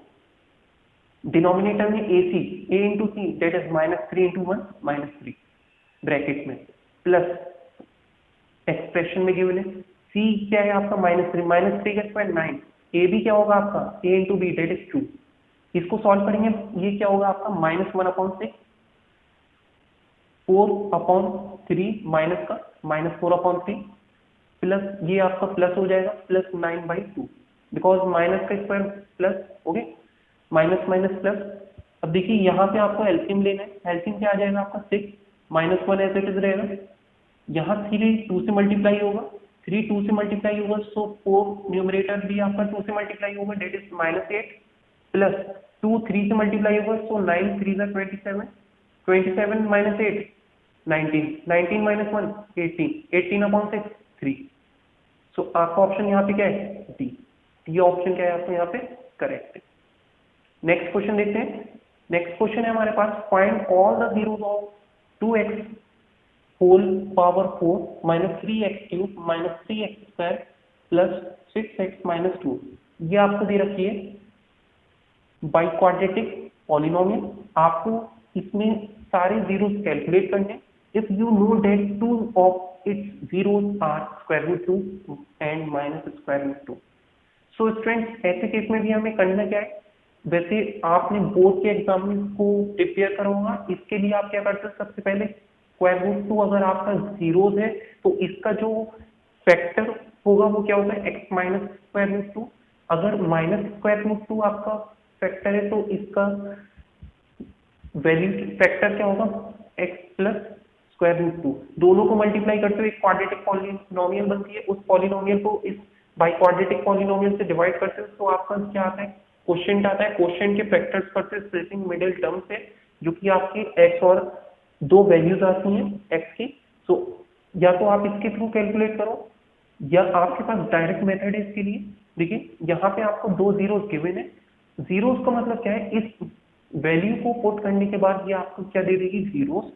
Speaker 1: डिनोमिनेटर में A C, A into C that is -3 into 1 -3 bracket में, प्लस एक्सप्रेशन में गिवन है सी क्या है आपका -3 का स्क्वायर 9, ए भी क्या होगा आपका ए इंटू बी दैट इज 2, इसको सॉल्व करेंगे, ये क्या होगा आपका -1/6, 4/3 माइनस का -4/3 प्लस ये आपका प्लस हो जाएगा प्लस 9/2, बिकॉज माइनस का square plus, okay, minus minus plus. अब देखिए यहाँ पे आपको एलसीएम लेना है, एलसीएम क्या आ जाएगा आपका 6, -1 एज इट इज रहेगा, यहाँ 3 2 से मल्टीप्लाई होगा, 3 2 से मल्टीप्लाई होगा, सो 4 न्यूमरेटर भी आपका 2 से मल्टीप्लाई होगा दैट इज -8, प्लस 2 3 से मल्टीप्लाई होगा, सो 9 3 27, 27 -8 19, 19 - 1 18, 18/6 3, सो आपका ऑप्शन यहाँ पे क्या है डी, डी ऑप्शन क्या है आपको यहाँ पे करेक्ट है। नेक्स्ट क्वेश्चन देखते हैं, नेक्स्ट क्वेश्चन है हमारे पास, find all the zeros of 2x whole power 4 -3x³ -3x² plus 6x - 2, ये आपको दे रखी है बाई क्वाड्रेटिक पॉलिनोमियल, आपको इसमें सारे जीरोस कैलकुलेट करने, if you know that 2 of its zeros are √2 and -√2, so students ऐसे केस में भी हमें करना क्या है, वैसे आपने बोर्ड के एग्जाम को प्रिपेयर करा होगा, इसके लिए आप क्या करते हो, सबसे पहले स्क्वायर रूट 2 अगर आपका जीरोज है तो इसका जो फैक्टर होगा वो क्या होता है, एक्स माइनस स्क्वायर रूट 2। अगर माइनस स्क्वायर रूट 2 आपका फैक्टर है तो इसका वैल्यू फैक्टर क्या होगा, एक्स प्लस स्क्वायर रूट 2। दोनों को मल्टीप्लाई करते हुए एक क्वाड्रेटिक पॉलिनोमियल बनती है, उस पॉलिनोमियल को इस बाई क्वाड्रेटिक पॉलिनोमियल से डिवाइड करते हो तो आपका क्या आता है, क्वोशिएंट आता है। क्वोशिएंट के फैक्टर्स करते हैं स्प्लिटिंग मिडिल टर्म से, जो कि आपकी एक्स और दो वैल्यूज आती हैं एक्स की। सो या तो आप इसके थ्रू कैलकुलेट करो या आपके पास डायरेक्ट मेथड है इसके लिए। देखिए यहाँ पे आपको दो जीरोस गिवन है, जीरोस का मतलब क्या है, इस वैल्यू को पुट करने के बाद ये आपको क्या दे देगी, जीरोस,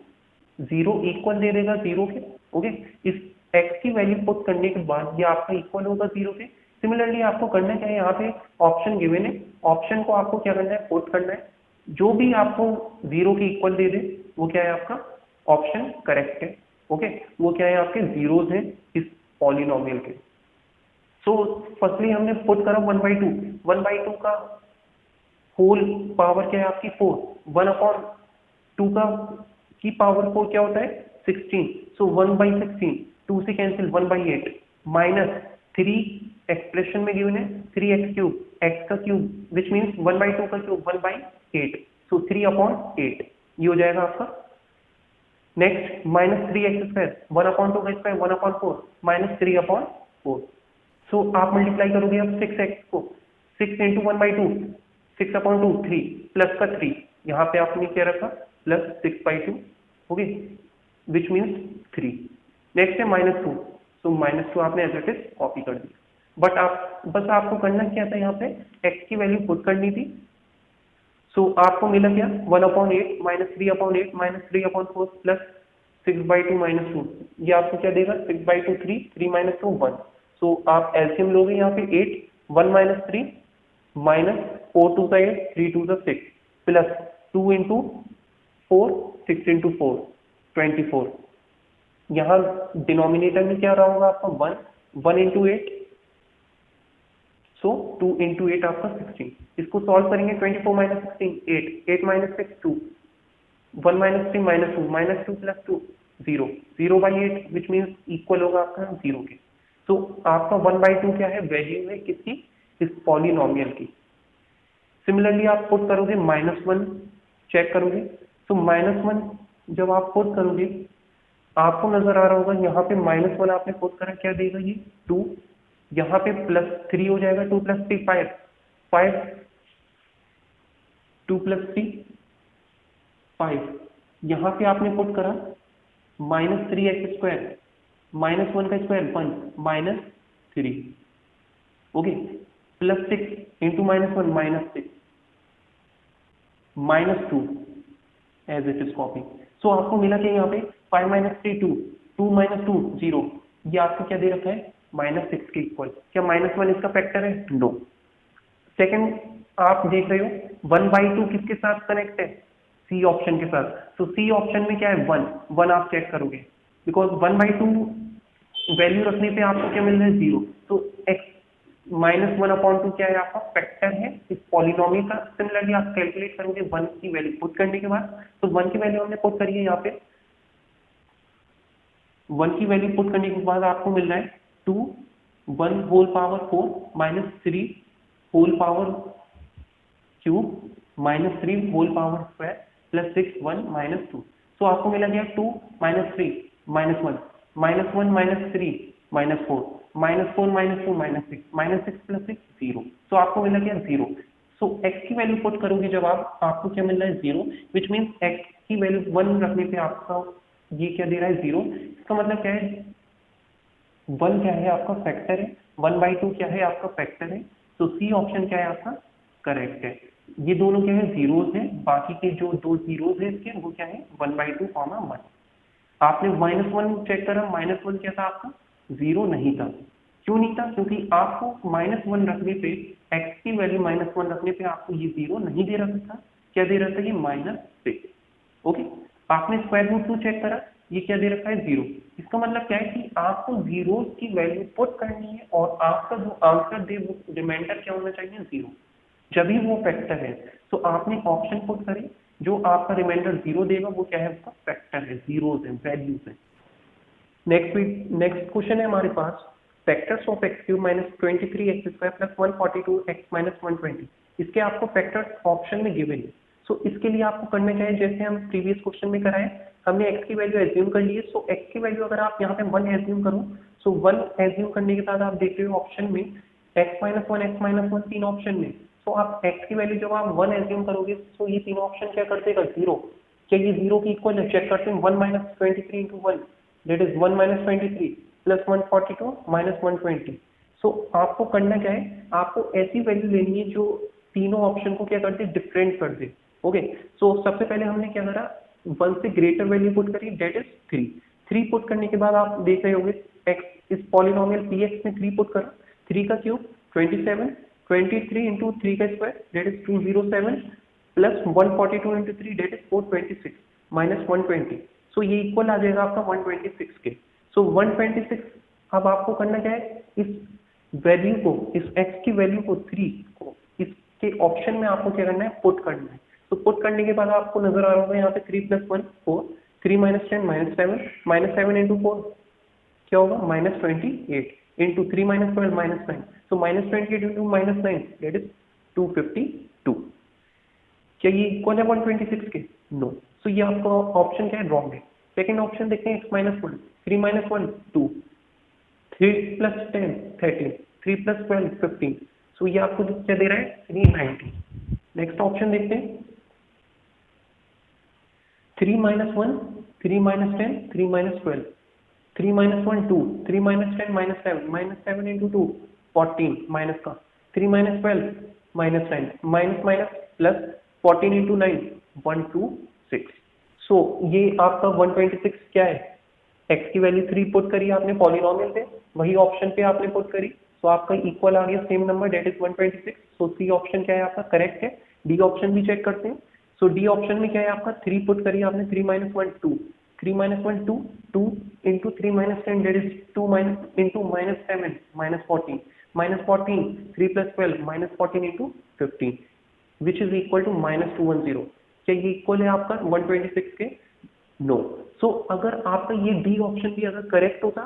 Speaker 1: जीरो इक्वल दे देगा जीरो के। ओके, इस एक्स की वैल्यू पुट करने के बाद ये आपका इक्वल होगा जीरो के। सिमिलरली आपको करना क्या है, यहाँ पे ऑप्शन गिवन है, ऑप्शन को आपको क्या करना है, पुट करना है, जो भी आपको जीरो के इक्वल दे दे वो क्या है आपका ऑप्शन करेक्ट है। ओके, वो क्या है आपके जीरोज हैं इस पॉलिनोमियल के। सो फर्स्टली हमने पुट करा 1/2, 1/2 का होल पावर क्या है आपकी 4, 1/2 का की पावर 4 क्या होता है 16। सो 1/16, 2 से कैंसिल 1/8 माइनस 3 एक्सप्रेशन में गिवन है 3x क्यूब, x का क्यूब विच मीन्स 1/2 का क्यूब 1/8, सो 3/8 ये हो जाएगा आपका। नेक्स्ट माइनस 3x स्क्वायर, 1/2 का स्क्वायर 1/4 माइनस 3/4। सो आप मल्टीप्लाई करोगे अब 6x को, 6 इंटू 1/2, 6/2 3 प्लस का 3, यहाँ पे आपने क्या रखा plus 6/2, okay, which means 3। Next है -2, सो -2 आपने एज इट इज कॉपी कर दिया। बट आप बस आपको करना क्या था, यहाँ पे x की वैल्यू पुट करनी थी। सो आपको मिला क्या 1/8 माइनस 3/8 माइनस 3/4 प्लस 6/2 -2, ये आपको क्या देगा 6/2 3 - 2 1। सो आप एलसीएम लोगे यहाँ पे 8, 1 - 3 माइनस 4 2 8, 3 2 6 प्लस 2 इंटू 4, 6 इंटू 4 24। यहाँ डिनोमिनेटर में क्या रहा होगा आपका 1, 1 इंटू 8, सो 2 इंटू 8 आपका 16। इसको सॉल्व करेंगे 24 minus 16 8, 8 minus 6 2, 1 minus 3 -2 plus 2 0, 0/8 which means equal होगा आपका 0 के। तो आपका 1/2 क्या है, वैल्यू है किसकी, इस पॉलिनोमियल की। सिमिलरली आप पुट करोगे -1 चेक करोगे, तो -1 जब आप पुट करोगे आपको नजर आ रहा होगा यहाँ पे -1 आपने पुट करा क्या देगा ये 2, यहाँ पे +3 हो जाएगा, 2 + 3 5, 5 2 + 3 5, यहाँ पे आपने पुट करा -3x स्क्वायर, -1 का square 1 -3, okay, +6 into -1 -6 -2 as it is copy. So आपको मिला क्या यहाँ पे 5 - 3 2, 2 - 2 0, ये आपको क्या दे रखा है -6 के इक्वल। क्या -1 इसका फैक्टर है, नो। सेकंड आप देख रहे हो 1/2 किसके साथ कनेक्ट है, सी ऑप्शन के साथ। तो सी ऑप्शन में क्या है 1 आप चेक करोगे, बिकॉज 1/2 वैल्यू रखने पे आपको क्या मिल रहा है 0, तो x -1/2 क्या है आपका फैक्टर है इस पॉलिनोमियल का। सिमिलरली आप कैलकुलेट करोगे 1 की वैल्यू पुट करने के बाद, तो 1 की वैल्यू हमने पुट करी है यहाँ पे, 1 की वैल्यू पुट करने के बाद आपको मिल रहा है 2 1 whole power 4 -3 whole power cube -3 whole power square plus 6 1 -2। So आपको मिला गया 2 - 3 -1 -1 -3 -4 -4 -2 -6 6 + 6 0। सो आपको मिला गया 0। सो x की वैल्यू पुट करोगे जब आप, आपको क्या मिल रहा है 0, विच मीन्स x की वैल्यू 1 रखने पे आपका ये क्या दे रहा है 0। इसका मतलब क्या है 1 क्या है आपका फैक्टर है, 1/2 क्या है आपका फैक्टर है, तो सी ऑप्शन क्या है आपका करेक्ट है। ये दोनों क्या है जीरोज है, बाकी के जो दो जीरोज है इसके वो क्या है 1/2 1। आपने -1 चेक करा, -1 क्या था आपका 0 नहीं था। क्यों नहीं था, क्योंकि आपको -1 रखने पे x की वैल्यू -1 रखने पे आपको ये 0 नहीं दे रहा था, क्या दे रहा था ये -6। ओके, आपने स्क्वायर रूट 2 चेक करा, ये क्या दे रखा है 0, इस इसका मतलब क्या है कि आपको जीरोस की वैल्यू पुट करनी है और आपका जो आंसर दे वो रिमाइंडर क्या होना चाहिए, जीरो, जब भी वो फैक्टर है। तो आपने ऑप्शन पुट करी, जो आपका रिमाइंडर जीरो देगा वो क्या है, उसका फैक्टर है, जीरोस है, वैल्यूज है। नेक्स्ट क्वेश्चन है हमारे पास, factors of x cube minus 23x square plus 142x minus 120, इसके आपको फैक्टर्स ऑप्शन में गिवन है। सो इसके लिए आपको करना क्या है, जैसे हम प्रीवियस क्वेश्चन में कराए, हमने x की वैल्यू एज्यूम कर ली है। सो x की वैल्यू अगर आप यहाँ पे 1 एज्यूम करो, सो 1 एज्यूम करने के बाद आप देख रहे हो ऑप्शन में x minus one, x minus one, तीन ऑप्शन में। सो आप x की वैल्यू जब आप 1 एज्यूम करोगे, सो ये तीनों ऑप्शन क्या कर देगा, जीरो। क्या ये जीरो की इक्वल है, चेक करते हैं, 1 minus 23 into 1 that is 1 minus 23 plus 142 minus 120। सो आपको करना क्या है, आपको ऐसी वैल्यू लेनी है जो तीनों ऑप्शन को क्या कर दे, डिफरेंट कर दे। ओके, सो सबसे पहले हमने क्या करा, 1 से ग्रेटर वैल्यू पुट करी, दैट इज 3। 3 पुट करने के बाद आप देख रहे होंगे x इस पॉलिनोमियल px में 3 पुट करा, 3 का क्यूब 27, 23 इंटू 3 का square that is 207 plus 142 into 3 that is 426 minus 120। सो ये इक्वल आ जाएगा आपका 126 के। सो 126, अब आपको करना क्या है, इस वैल्यू को, इस x की वैल्यू को 3 को इसके ऑप्शन में आपको क्या करना है, पुट करना है। तो पुट करने के बाद आपको नजर आ रहा होगा यहाँ पे 3 प्लस 1 4, 3 माइनस 10 माइनस 7 इंटू 4 क्या होगा, minus 28 into 3 minus 12 minus 9। So minus 28 into minus 9 that is 252। क्या ये इक्वल है 126 के, नो। सो ये आपका ऑप्शन क्या है, रॉन्ग है। सेकंड ऑप्शन देखते हैं, x minus 1, 3 minus 1 2, 3 plus 10 13, 3 plus 12 15। सो ये आपको क्या दे रहा है, 390। नेक्स्ट ऑप्शन देखते हैं, 3 minus 1, 3 minus 10, 3 minus 12, 3 minus 1 2, 3 minus 10 minus 7 into 2 14 minus का 3 minus 12 minus 9 minus minus plus 14 into 9 126। सो ये आपका 126 क्या है, x की वैल्यू 3 पुट करी आपने पॉलिनोमियल पे, वही ऑप्शन पे आपने पुट करी, तो आपका इक्वल आ गया same number that is 126। So c option क्या है आपका, करेक्ट है। डी ऑप्शन भी चेक करते हैं। सो डी ऑप्शन में क्या है आपका, 3 पुट करी आपने, 3 minus 1 2, 3 minus 1 2 2 into 3 minus 10 that is 2 minus into minus 7 minus 14 minus 14 3 plus 12 minus 14 into 15 which is equal to minus 210। क्या ये इक्वल है आपका 126 के, नो। सो अगर आपका ये डी ऑप्शन भी अगर करेक्ट होता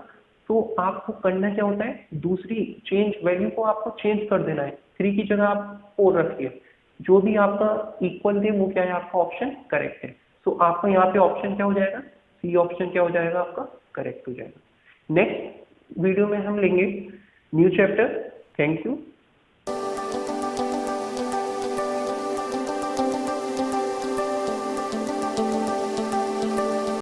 Speaker 1: तो आपको करना क्या होता है, दूसरी चेंज वैल्यू को आपको चेंज कर देना है, 3 की जगह आप 4 रखिए, जो भी आपका इक्वल दे वो क्या है, आपका ऑप्शन करेक्ट है। सो आपका यहाँ पे ऑप्शन क्या हो जाएगा, सी ऑप्शन क्या हो जाएगा, आपका करेक्ट हो जाएगा। नेक्स्ट वीडियो में हम लेंगे न्यू चैप्टर। Thank you.